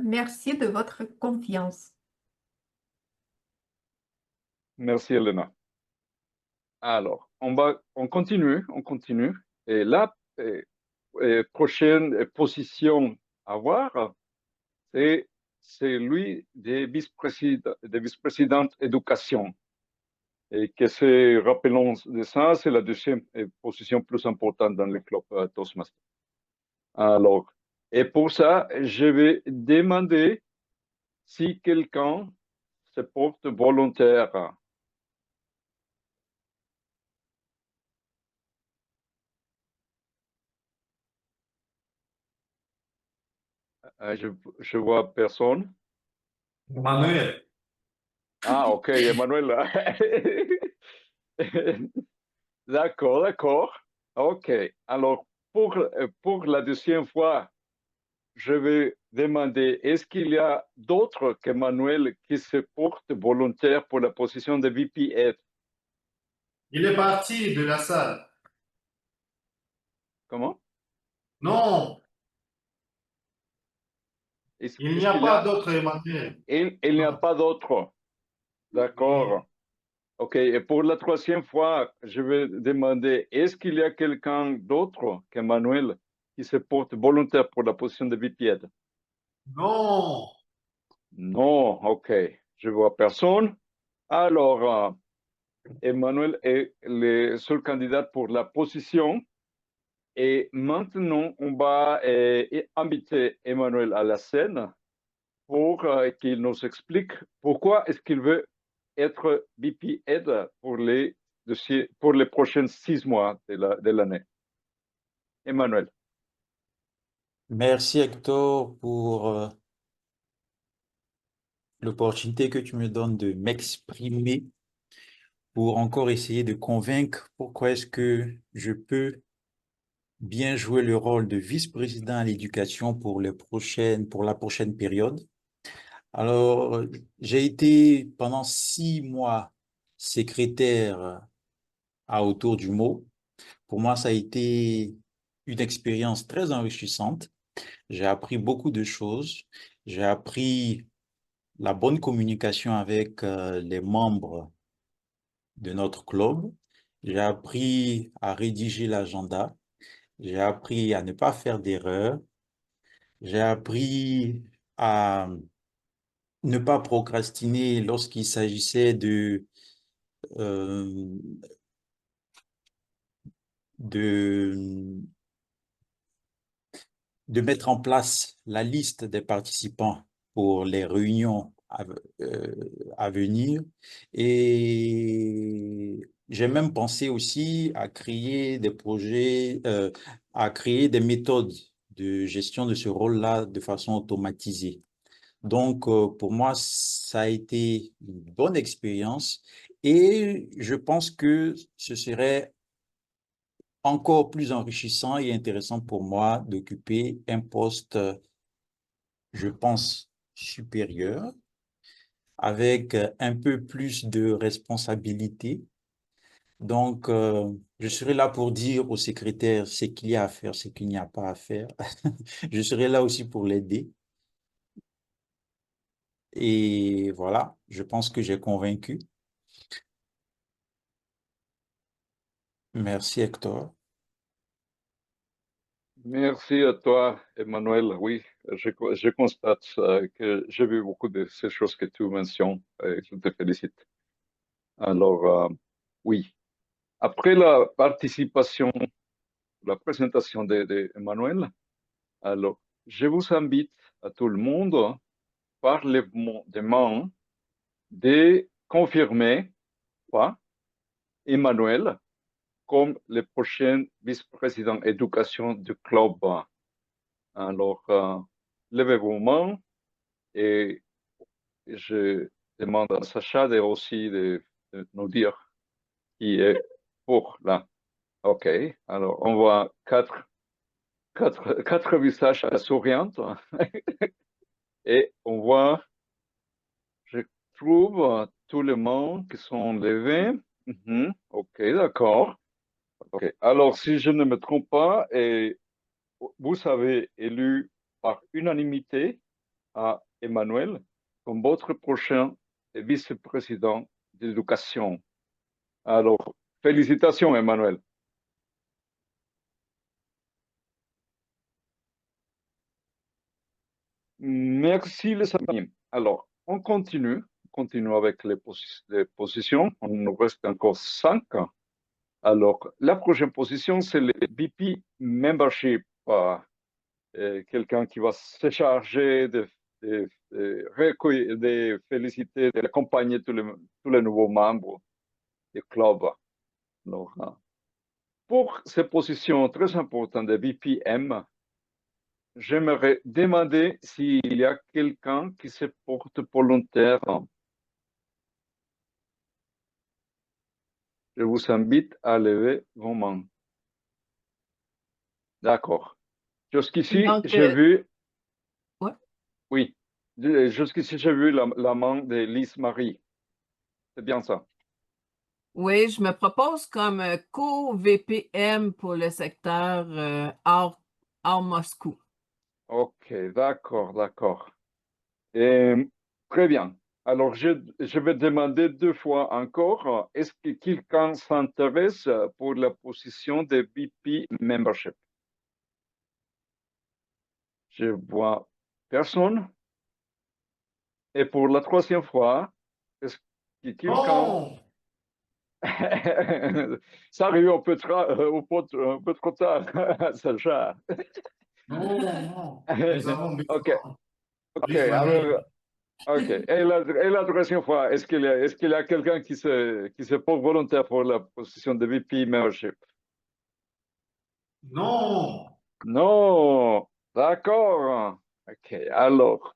[SPEAKER 12] Merci de votre confiance.
[SPEAKER 9] Merci, Elena. Alors, on continue. Et la prochaine position à voir, c'est celui des vice-présidents éducation. Et que c'est, rappelons de ça, c'est la deuxième position plus importante dans le club Toastmasters. Alors, et pour ça, je vais demander si quelqu'un se porte volontaire. Je vois personne.
[SPEAKER 2] Manuel.
[SPEAKER 9] Ah, ok, Emmanuel. D'accord. Ok. Alors, pour la deuxième fois, je vais demander, est-ce qu'il y a d'autres qu'Emmanuel qui se portent volontaires pour la position de VP-Ed?
[SPEAKER 2] Il est parti de la salle.
[SPEAKER 9] Comment?
[SPEAKER 2] Non, il n'y a pas d'autre Emmanuel.
[SPEAKER 9] Il n'y a pas d'autres. D'accord. Ok, et pour la troisième fois, je vais demander, est-ce qu'il y a quelqu'un d'autre qu'Emmanuel qui se porte volontaire pour la position de VP-Ed?
[SPEAKER 2] Non.
[SPEAKER 9] Non, ok, je vois personne. Alors, Emmanuel est le seul candidat pour la position. Et maintenant, on va inviter Emmanuel à la scène pour qu'il nous explique pourquoi est-ce qu'il veut être VP-Ed pour les prochains 6 mois de l'année. Emmanuel.
[SPEAKER 7] Merci Hector pour l'opportunité que tu me donnes de m'exprimer pour encore essayer de convaincre pourquoi est-ce que je peux bien jouer le rôle de vice-président à l'éducation pour la prochaine période. Alors, j'ai été pendant 6 mois secrétaire à Autour du mot. Pour moi, ça a été une expérience très enrichissante. J'ai appris beaucoup de choses. J'ai appris la bonne communication avec les membres de notre club. J'ai appris à rédiger l'agenda. J'ai appris à ne pas faire d'erreurs. J'ai appris à ne pas procrastiner lorsqu'il s'agissait euh, de mettre en place la liste des participants pour les réunions à venir. Et j'ai même pensé aussi à créer des projets, à créer des méthodes de gestion de ce rôle-là de façon automatisée. Donc, pour moi, ça a été une bonne expérience et je pense que ce serait encore plus enrichissant et intéressant pour moi d'occuper un poste, je pense, supérieur, avec un peu plus de responsabilité. Donc, je serai là pour dire au secrétaire ce qu'il y a à faire, ce qu'il n'y a pas à faire. Je serai là aussi pour l'aider. Et voilà, je pense que j'ai convaincu. Merci, Hector.
[SPEAKER 9] Merci à toi, Emmanuel. Oui, je constate que j'ai vu beaucoup de ces choses que tu mentionnes et je te félicite. Alors, oui. Après la participation, la présentation d'Emmanuel, alors, je vous invite à tout le monde, par les de main, de confirmer quoi, Emmanuel comme le prochain vice-président éducation du club. Alors, levez vos mains et je demande à Sacha de aussi de nous dire qui est pour là. OK, alors on voit quatre visages souriants et on voit, je trouve, tous les mains qui sont levées. OK, d'accord. OK, alors si je ne me trompe pas, et vous avez élu par unanimité à Emmanuel comme votre prochain vice-président d'éducation. Alors, félicitations, Emmanuel. Merci, les amis. Alors, on continue avec les positions. On nous reste encore 5. Alors, la prochaine position, c'est le VP Membership. Quelqu'un qui va se charger de féliciter, d'accompagner tous les nouveaux membres du club. Alors, pour ces positions très importantes de VPM, j'aimerais demander s'il y a quelqu'un qui se porte volontaire. Je vous invite à lever vos mains. D'accord. Jusqu'ici,
[SPEAKER 10] Donc,
[SPEAKER 9] j'ai vu.
[SPEAKER 10] ouais.
[SPEAKER 9] Oui. Jusqu'ici, j'ai vu la main de Lise Marie. C'est bien ça.
[SPEAKER 10] Oui, je me propose comme co-VPM pour le secteur hors Moscou.
[SPEAKER 9] OK, d'accord. Très bien. Alors, je vais demander 2 fois encore, est-ce que quelqu'un s'intéresse pour la position de VP Membership? Je vois personne. Et pour la 3e fois, est-ce que quelqu'un... Ça arrive un peu trop tard, Sacha.
[SPEAKER 13] Non. Nous avons
[SPEAKER 9] OK,
[SPEAKER 13] Lise Marie.
[SPEAKER 9] alors... OK. Et la 3e fois, est-ce qu'il y a quelqu'un qui se porte volontaire pour la position de VP Membership?
[SPEAKER 13] Non.
[SPEAKER 9] Non. D'accord. OK. Alors,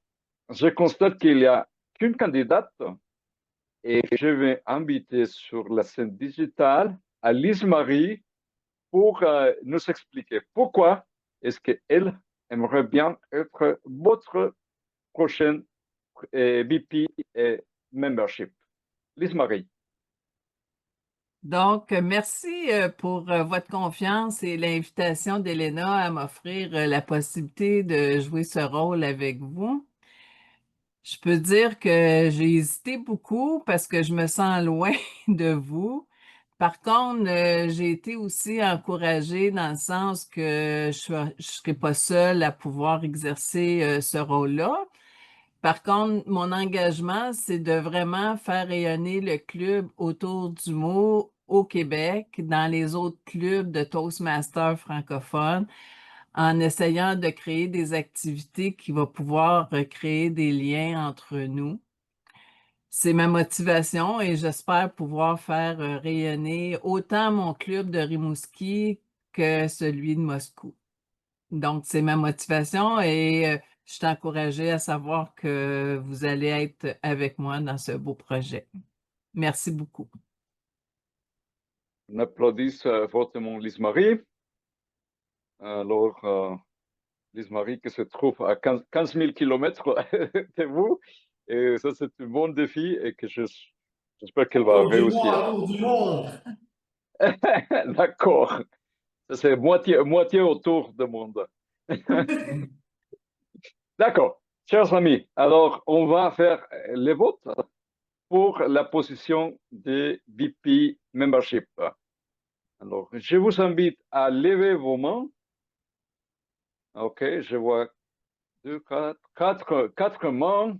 [SPEAKER 9] je constate qu'il n'y a qu'une candidate et je vais inviter sur la scène digitale Alice Marie pour nous expliquer pourquoi est-ce qu'elle aimerait bien être votre prochaine VP Membership. Lise Marie.
[SPEAKER 10] Donc, merci pour votre confiance et l'invitation d'Elena à m'offrir la possibilité de jouer ce rôle avec vous. Je peux dire que j'ai hésité beaucoup parce que je me sens loin de vous. Par contre, j'ai été aussi encouragée dans le sens que je ne serai pas seule à pouvoir exercer ce rôle-là. Par contre, mon engagement, c'est de vraiment faire rayonner le club autour du mot au Québec, dans les autres clubs de Toastmasters francophones, en essayant de créer des activités qui vont pouvoir créer des liens entre nous. C'est ma motivation et j'espère pouvoir faire rayonner autant mon club de Rimouski que celui de Moscou. Donc, c'est ma motivation et je suis encouragée à savoir que vous allez être avec moi dans ce beau projet. Merci beaucoup.
[SPEAKER 9] On applaudit fortement Lise-Marie. Alors, Lise-Marie qui se trouve à 15 000 kilomètres de vous. Et ça, c'est un bon défi et que j'espère qu'elle va réussir.
[SPEAKER 13] Tour du monde.
[SPEAKER 9] D'accord. Ça, c'est moitié autour du monde. D'accord. Chers amis, alors on va faire les votes pour la position de VP Membership. Alors, je vous invite à lever vos mains. OK, je vois quatre mains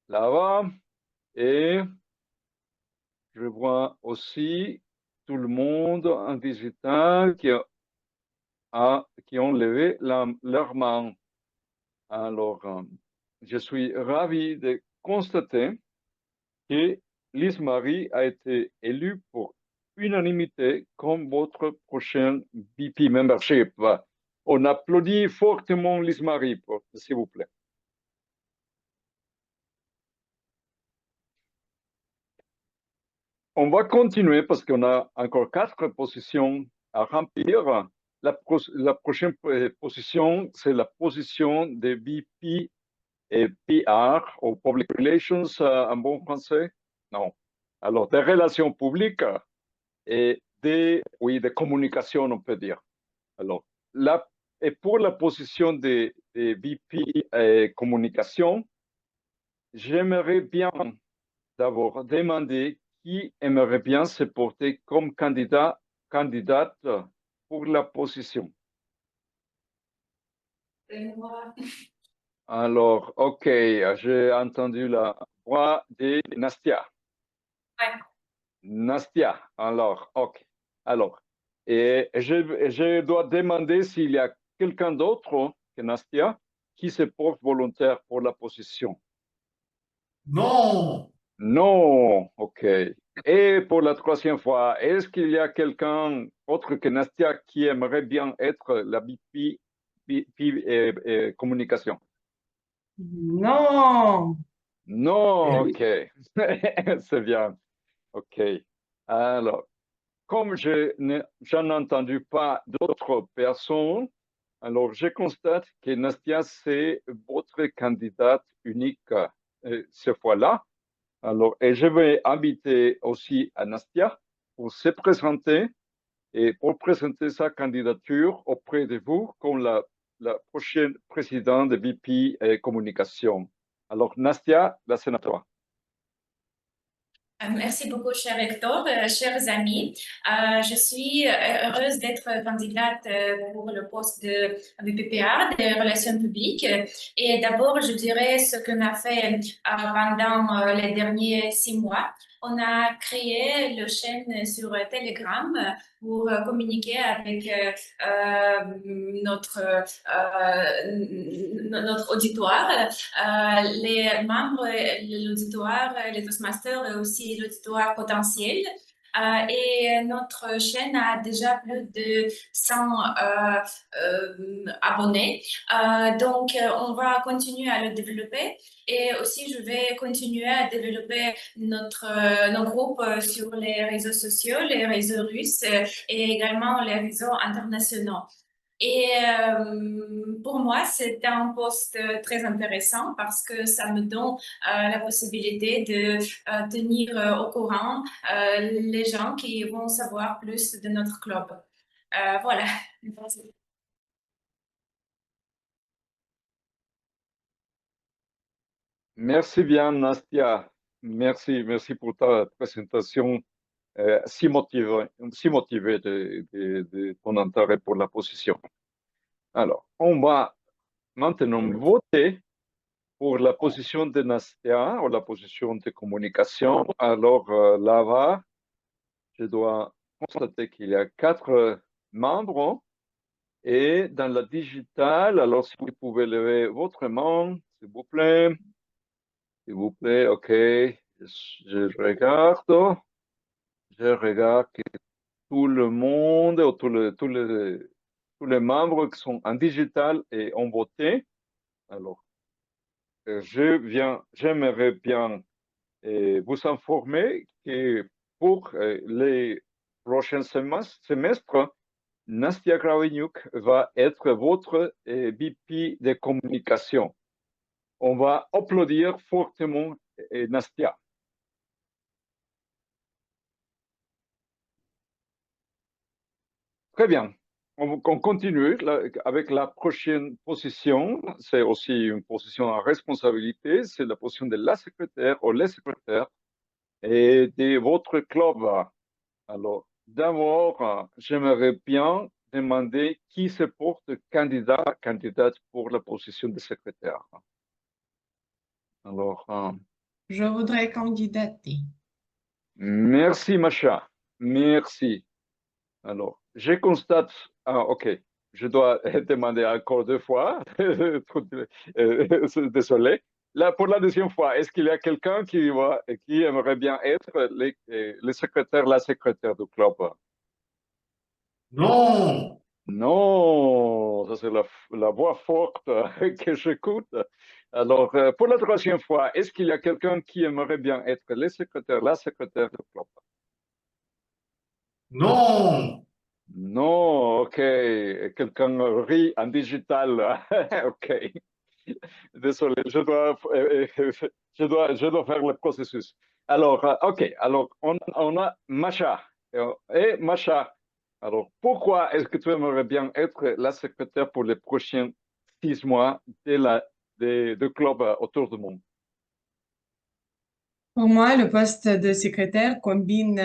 [SPEAKER 9] là-bas. Et je vois aussi tout le monde en digital qui ont levé leur main. Alors, je suis ravi de constater que Lise-Marie a été élue pour unanimité comme votre prochain VP Membership. On applaudit fortement Lise-Marie, s'il vous plaît. On va continuer parce qu'on a encore 4 positions à remplir. La prochaine position, c'est la position de VP et PR, ou Public Relations en bon français. Non. Alors, des relations publiques et des communications, on peut dire. Alors, et pour la position de VP et communication, j'aimerais bien d'abord demander qui aimerait bien se porter comme candidate pour la position. Alors, OK, j'ai entendu la voix de Nastia.
[SPEAKER 4] Ouais.
[SPEAKER 9] Nastia, alors, OK. Alors, et je dois demander s'il y a quelqu'un d'autre que Nastia qui se porte volontaire pour la position.
[SPEAKER 13] Non.
[SPEAKER 9] Non, OK. Et pour la troisième fois, est-ce qu'il y a quelqu'un autre que Nastia qui aimerait bien être la VP communication?
[SPEAKER 11] Non.
[SPEAKER 9] Non, OK. C'est bien. OK. Alors, comme je n'en ai entendu pas d'autres personnes, alors je constate que Nastia, c'est votre candidate unique cette fois-là. Alors, et je vais inviter aussi Nastia pour se présenter et pour présenter sa candidature auprès de vous comme la prochaine présidente de VP Communication. Alors, Nastia, la sénatrice.
[SPEAKER 14] Merci beaucoup, cher Hector, chers amis. Je suis heureuse d'être candidate pour le poste de VPPA, des relations publiques. Et d'abord, je dirais ce qu'on a fait pendant les derniers 6 mois. On a créé le chaîne sur Telegram pour communiquer avec notre auditoire, les membres, l'auditoire, les Toastmasters et aussi l'auditoire potentiel. Et notre chaîne a déjà plus de 100 abonnés. Donc, on va continuer à le développer. Et aussi, je vais continuer à développer nos groupes sur les réseaux sociaux, les réseaux russes et également les réseaux internationaux. Et pour moi, c'est un poste très intéressant parce que ça me donne la possibilité de tenir au courant les gens qui vont savoir plus de notre club. Voilà.
[SPEAKER 9] Merci bien, Nastia. Merci pour ta présentation si motivée de ton intérêt pour la position. Alors, on va maintenant voter pour la position de Nastia ou la position de communication. Alors, là-bas, je dois constater qu'il y a 4 membres. Et dans la digitale, alors si vous pouvez lever votre main, s'il vous plaît. S'il vous plaît, OK. Je regarde que tout le monde, ou tous les membres qui sont en digital et ont voté. Alors, j'aimerais bien vous informer que pour les prochain semestre, Nastia Kraveniuk va être votre VP de communication. On va applaudir fortement Nastia. Très bien. On continue avec la prochaine position. C'est aussi une position à responsabilité. C'est la position de la secrétaire ou les secrétaires et de votre club. Alors, d'abord, j'aimerais bien demander qui se porte candidate pour la position de secrétaire. Alors,
[SPEAKER 11] Je voudrais candidater.
[SPEAKER 9] merci, Macha. Merci. Alors, je constate. OK. Je dois demander encore 2 fois. Désolé. Là, pour la deuxième fois, est-ce qu'il y a quelqu'un qui aimerait bien être le secrétaire, la secrétaire du club?
[SPEAKER 13] Non!
[SPEAKER 9] Non, ça c'est la voix forte que j'écoute. Alors, pour la troisième fois, est-ce qu'il y a quelqu'un qui aimerait bien être le secrétaire, la secrétaire du club?
[SPEAKER 13] Non!
[SPEAKER 9] Non, OK. Quelqu'un rit en digital. OK. Désolé, je dois faire le processus. Alors, OK. Alors, on a Macha. Et Macha, alors, pourquoi est-ce que tu aimerais bien être la secrétaire pour les prochains 6 mois de club autour du monde?
[SPEAKER 11] Pour moi, le poste de secrétaire combine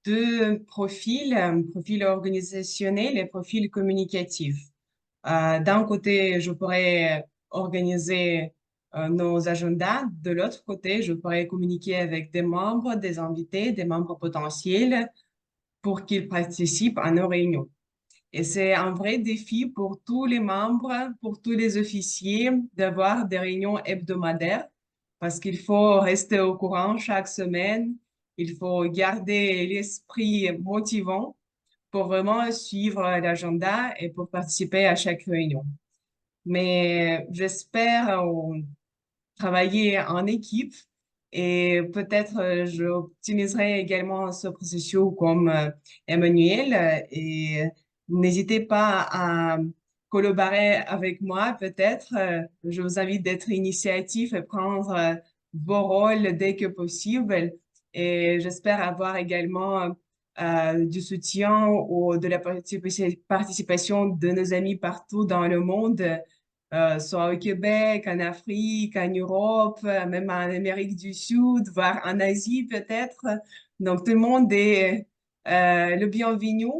[SPEAKER 11] deux profils, un profil organisationnel et un profil communicatif. D'un côté, je pourrais organiser nos agendas. De l'autre côté, je pourrais communiquer avec des membres, des invités, des membres potentiels pour qu'ils participent à nos réunions. Et c'est un vrai défi pour tous les membres, pour tous les officiers, d'avoir des réunions hebdomadaires parce qu'il faut rester au courant chaque semaine. Il faut garder l'esprit motivant pour vraiment suivre l'agenda et pour participer à chaque réunion. Mais j'espère travailler en équipe et peut-être j'optimiserai également ce processus comme Emmanuel et n'hésitez pas à collaborer avec moi peut-être. Je vous invite d'être initiatif et prendre vos rôles dès que possible et j'espère avoir également du soutien ou de la participation de nos amis partout dans le monde soit au Québec, en Afrique, en Europe, même en Amérique du Sud, voire en Asie peut-être. Donc, tout le monde est le bienvenu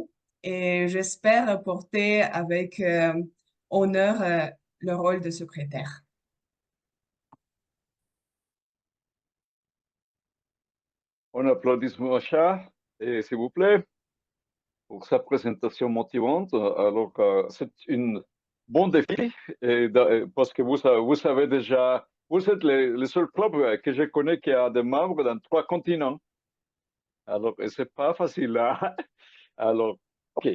[SPEAKER 11] et j'espère porter avec honneur le rôle de secrétaire.
[SPEAKER 9] On applaudit Macha, s'il vous plaît, pour sa présentation motivante. Alors, c'est un bon défi parce que vous savez déjà, vous êtes le seul club que je connais qui a des membres dans 3 continents. Alors, c'est pas facile là. Alors, OK.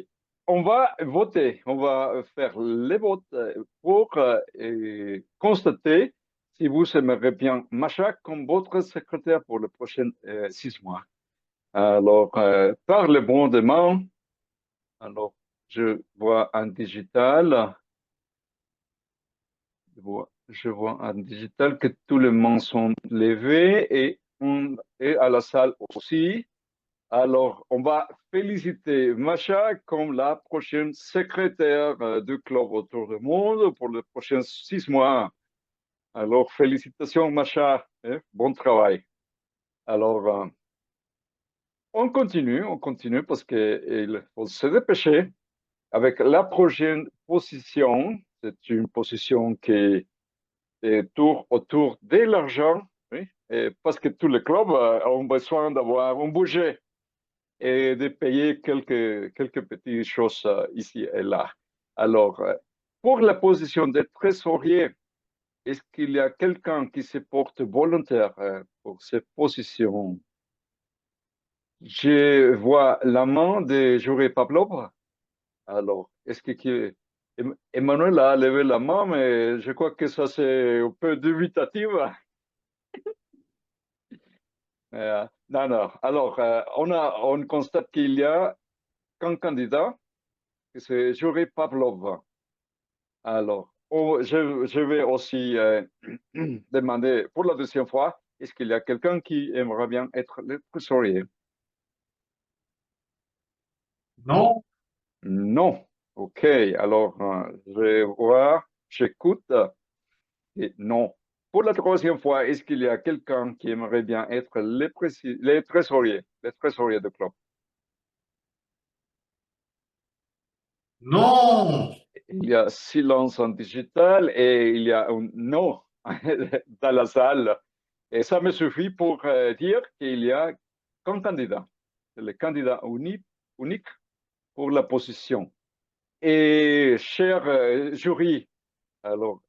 [SPEAKER 9] On va voter, on va faire les votes pour constater si vous aimeriez bien Macha comme votre secrétaire pour les prochains 6 mois. Alors, par le bon de main, alors, je vois en digital, je vois en digital que tous les mains sont levées et on est à la salle aussi. Alors, on va féliciter Macha comme la prochaine secrétaire du club autour du monde pour les prochains 6 mois. Alors, félicitations Macha, bon travail. Alors, on continue parce qu'il faut se dépêcher. Avec la prochaine position, c'est une position qui est autour de l'argent, oui, parce que tous les clubs ont besoin d'avoir un budget et de payer quelques petites choses ici et là. Alors, pour la position de trésorier, est-ce qu'il y a quelqu'un qui se porte volontaire pour cette position? Je vois la main de Juré Pavlov. Alors, est-ce que Emmanuel a levé la main, mais je crois que ça c'est un peu dubitatif. Non, non. Alors, on constate qu'il y a qu'un candidat, que c'est Yuri Pavlov. Alors, je vais aussi demander pour la deuxième fois, est-ce qu'il y a quelqu'un qui aimerait bien être le trésorier?
[SPEAKER 13] Non.
[SPEAKER 9] Non. OK. Alors, je vais voir, j'écoute et non. Pour la troisième fois, est-ce qu'il y a quelqu'un qui aimerait bien être le trésorier de club?
[SPEAKER 13] Non.
[SPEAKER 9] Il y a silence en digital et il y a un non dans la salle. Et ça me suffit pour dire qu'il y a qu'un candidat. C'est le candidat unique pour la position. Et cher jury, alors,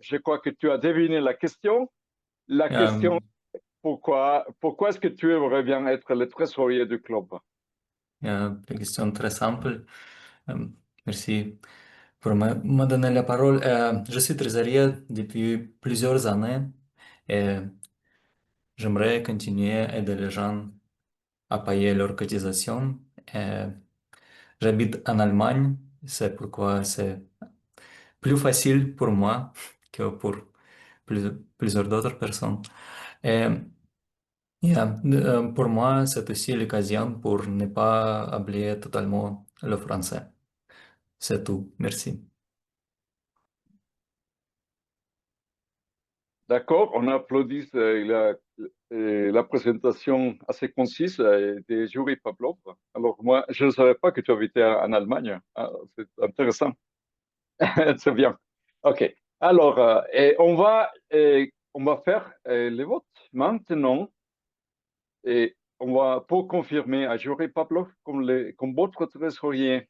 [SPEAKER 9] je crois que tu as deviné la question. La question, pourquoi est-ce que tu aimerais bien être le trésorier du club?
[SPEAKER 5] Une question très simple. Merci pour me donner la parole. Je suis trésorier depuis plusieurs années et j'aimerais continuer à aider les gens à payer leurs cotisations. J'habite en Allemagne, c'est pourquoi c'est plus facile pour moi que pour plusieurs d'autres personnes. Et pour moi, c'est aussi l'occasion pour ne pas oublier totalement le français. C'est tout. Merci.
[SPEAKER 9] D'accord, on applaudit la présentation assez concise de Yuri Pavlov. Alors moi, je ne savais pas que tu habitais en Allemagne. Ah, c'est intéressant. C'est bien. OK. Alors, et on va faire les votes maintenant. Et on va, pour confirmer à Yuri Pavlov comme votre trésorier.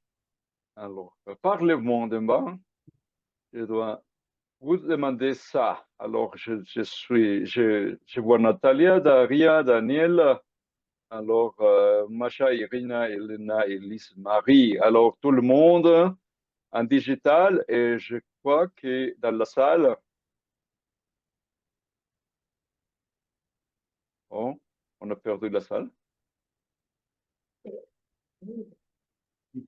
[SPEAKER 9] Alors, par le monde en bas, je dois vous demandez ça. Alors, je vois Natalia, Daria, Daniel, alors Masha, Irina, Elena, Elise, Marie. Alors, tout le monde en digital et je crois que dans la salle, oh, on a perdu la salle.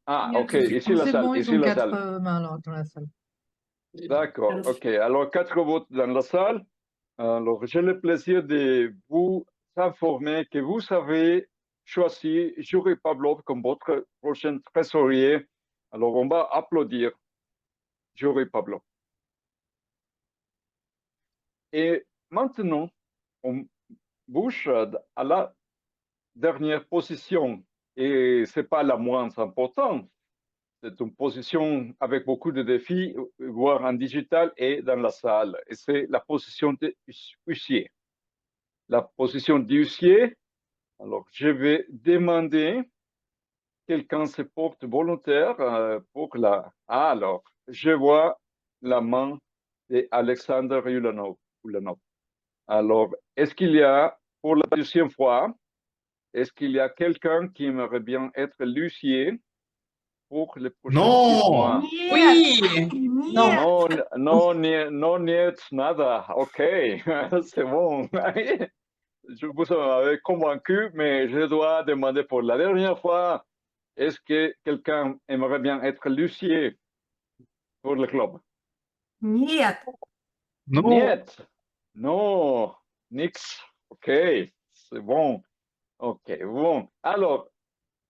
[SPEAKER 9] Ah, OK, ici la
[SPEAKER 3] C'est
[SPEAKER 9] salle,
[SPEAKER 3] bon, ils
[SPEAKER 9] ici
[SPEAKER 3] ont
[SPEAKER 9] la
[SPEAKER 3] 4
[SPEAKER 9] salle.
[SPEAKER 3] mains là, dans la salle.
[SPEAKER 9] D'accord, OK. Alors, 4 votes dans la salle. Alors, j'ai le plaisir de vous informer que vous avez choisi Yuri Pavlov comme votre prochain trésorier. Alors, on va applaudir Yuri Pavlov. Et maintenant, on bouge à la dernière position. Et ce n'est pas la moins importante. C'est une position avec beaucoup de défis, voire en digital et dans la salle. Et c'est la position de huissier. La position d'huissier, alors je vais demander quelqu'un se porte volontaire pour la... Ah, alors, je vois la main d'Alexander Ulanov. Alors, est-ce qu'il y a, pour la deuxième fois, est-ce qu'il y a quelqu'un qui aimerait bien être l'huissier pour les prochains 6 mois?
[SPEAKER 11] Oui.
[SPEAKER 9] Non, non, non, niet, nada. OK, c'est bon. Je vous avais convaincu, mais je dois demander pour la dernière fois, est-ce que quelqu'un aimerait bien être l'huissier pour le club?
[SPEAKER 12] Нет.
[SPEAKER 13] Non.
[SPEAKER 9] Niet. Non, nix. OK, c'est bon. OK, bon. Alors,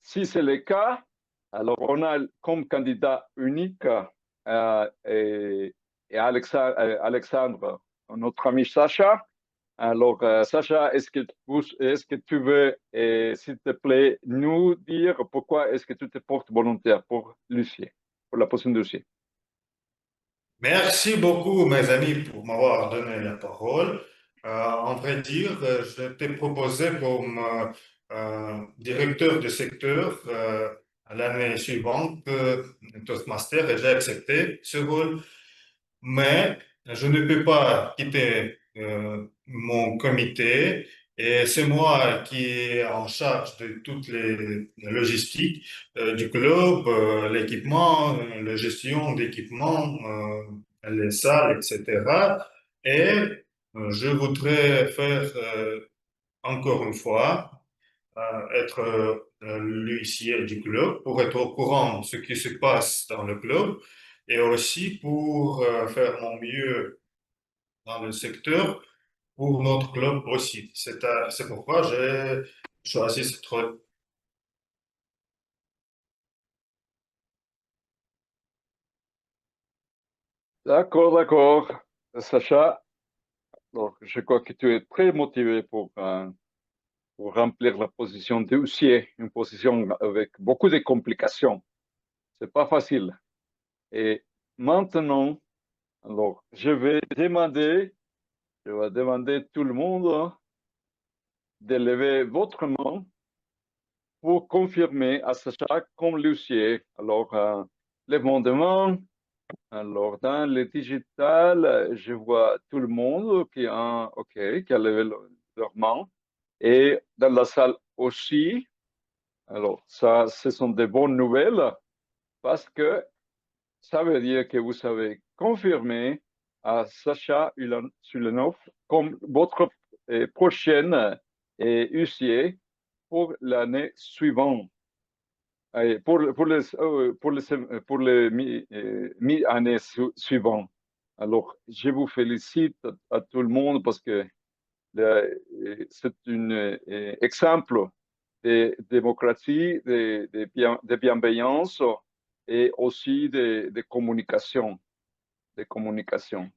[SPEAKER 9] si c'est le cas, alors on a comme candidat unique et Alexandre, notre ami Sacha. Alors, Sacha, est-ce que tu veux, s'il te plaît, nous dire pourquoi est-ce que tu te portes volontaire pour Lucie, pour la position de Lucie?
[SPEAKER 2] Merci beaucoup, mes amis, pour m'avoir donné la parole. En vrai dire, je t'ai proposé comme directeur de secteur à l'année suivante, Toastmaster, et j'ai accepté ce rôle. Mais je ne peux pas quitter mon comité et c'est moi qui est en charge de toutes les logistiques du club, l'équipement, la gestion d'équipement, les salles, etc. Et je voudrais faire encore une fois être l'huissier du club, pour être au courant de ce qui se passe dans le club et aussi pour faire mon mieux dans le secteur pour notre club aussi. C'est pourquoi j'ai choisi cette rôle.
[SPEAKER 9] D'accord, d'accord. Sacha, donc, je crois que tu es très motivé pour remplir la position d'huissier, une position avec beaucoup de complications. C'est pas facile. Et maintenant, alors, je vais demander tout le monde de lever votre main pour confirmer à Sacha comme l'huissier. Alors, lèvement de main. Alors, dans le digital, je vois tout le monde qui a levé leur main. Et dans la salle aussi. Alors, ça, ce sont des bonnes nouvelles parce que ça veut dire que vous avez confirmé à Sacha Sulenov comme votre prochaine huissier pour l'année suivante. Pour les mi-années suivantes. Alors, je vous félicite à tout le monde parce que c'est un exemple de démocratie, de bienveillance et aussi de communication.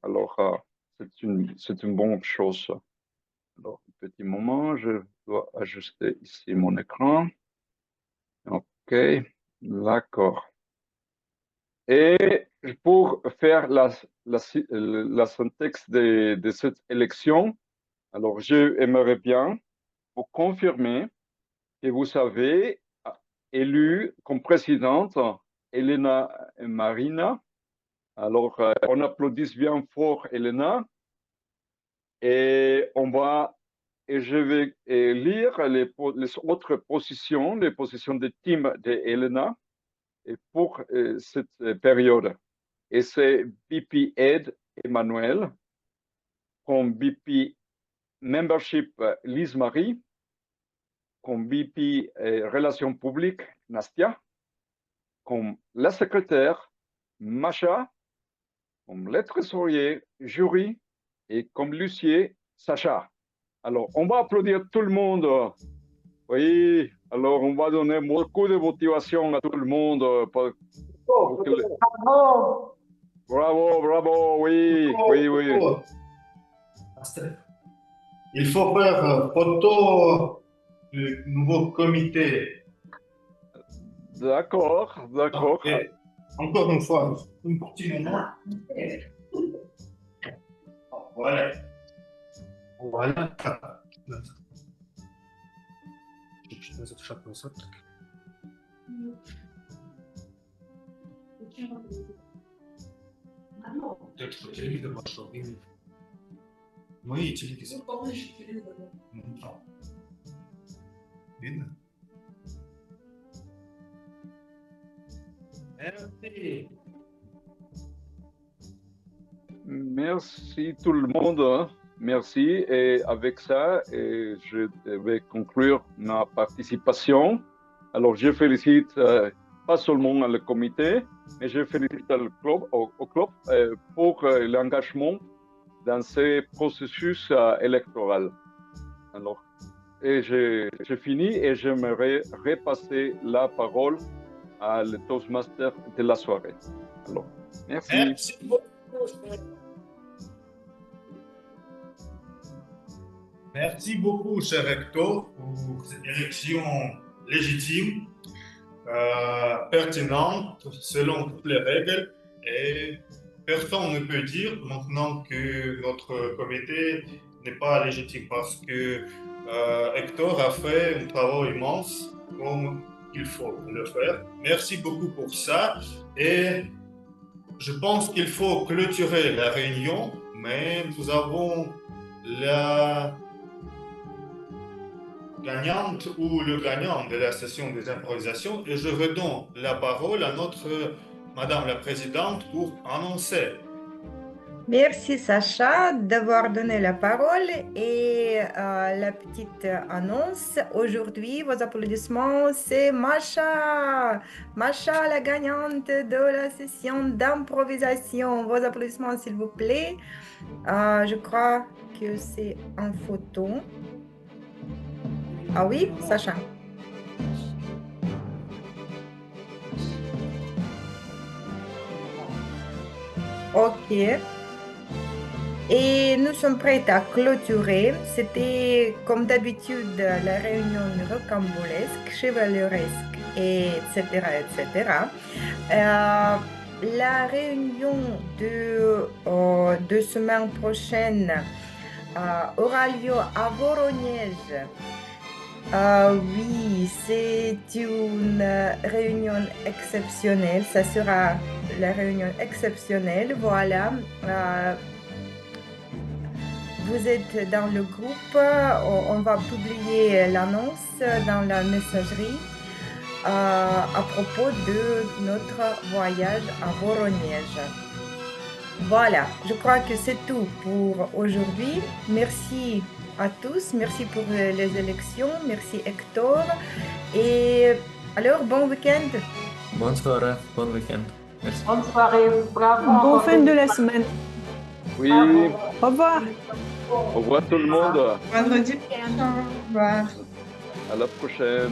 [SPEAKER 9] Alors, c'est une bonne chose. Alors, un petit moment, je dois ajuster ici mon écran. OK, d'accord. Et pour faire la syntaxe de cette élection, alors je aimerais bien vous confirmer que vous avez élu comme présidente Elena Marina. Alors, on applaudit bien fort Elena. Et je vais lire les autres positions, les positions de team d'Elena pour cette période. Et c'est VP Ed Emmanuel, comme VP Membership Lise Marie, comme VP Relations publiques Nastia, comme la secrétaire Masha, comme le trésorier Jury et comme l'huissier Sacha. Alors, on va applaudir tout le monde. Oui, alors on va donner beaucoup de motivation à tout le monde.
[SPEAKER 8] Bravo!
[SPEAKER 9] Bravo, oui, oui, oui.
[SPEAKER 2] Il faut faire photo du nouveau comité.
[SPEAKER 9] D'accord.
[SPEAKER 2] Et encore une fois, un petit moment. Voilà. Peut-être телевизор пошел. Мои телевизор. Видно?
[SPEAKER 9] Merci tout le monde. Merci. Et avec ça, je vais conclure ma participation. Alors, je félicite pas seulement le comité, mais je félicite le club, au club pour l'engagement dans ce processus électoral. Alors, et je finis et j'aimerais repasser la parole à le Toastmaster de la soirée. Alors, merci.
[SPEAKER 2] Merci beaucoup. Merci beaucoup, cher Hector, pour cette élection légitime, pertinente, selon toutes les règles. Et personne ne peut dire maintenant que notre comité n'est pas légitime parce que Hector a fait un travail immense comme il faut le faire. Merci beaucoup pour ça. Et je pense qu'il faut clôturer la réunion, mais nous avons la gagnante ou le gagnant de la session des improvisations et je redonne la parole à notre Madame la Présidente pour annoncer.
[SPEAKER 1] Merci Sacha d'avoir donné la parole et la petite annonce. Aujourd'hui, vos applaudissements, c'est Masha. Masha, la gagnante de la session d'improvisation. Vos applaudissements, s'il vous plaît. Je crois que c'est en photo. Ah oui, Sacha. Ok. Et nous sommes prêts à clôturer. C'était comme d'habitude la réunion rocambolesque, chevaleresque, etc., etc. La réunion de semaine prochaine aura lieu à Voronezh. Oui, c'est une réunion exceptionnelle. Ça sera la réunion exceptionnelle. Voilà. Vous êtes dans le groupe. On va publier l'annonce dans la messagerie à propos de notre voyage à Voronezh. Voilà, je crois que c'est tout pour aujourd'hui. Merci à tous, merci pour les élections, merci Hector. Et alors, bon week-end.
[SPEAKER 5] Bonne soirée, bon week-end. Merci.
[SPEAKER 8] Bonne soirée, bravo.
[SPEAKER 15] Bon
[SPEAKER 8] encore
[SPEAKER 15] fin de la semaine.
[SPEAKER 9] Oui,
[SPEAKER 15] Au revoir.
[SPEAKER 9] au revoir tout le monde.
[SPEAKER 11] Vendredi prochain. Au revoir.
[SPEAKER 9] À la prochaine.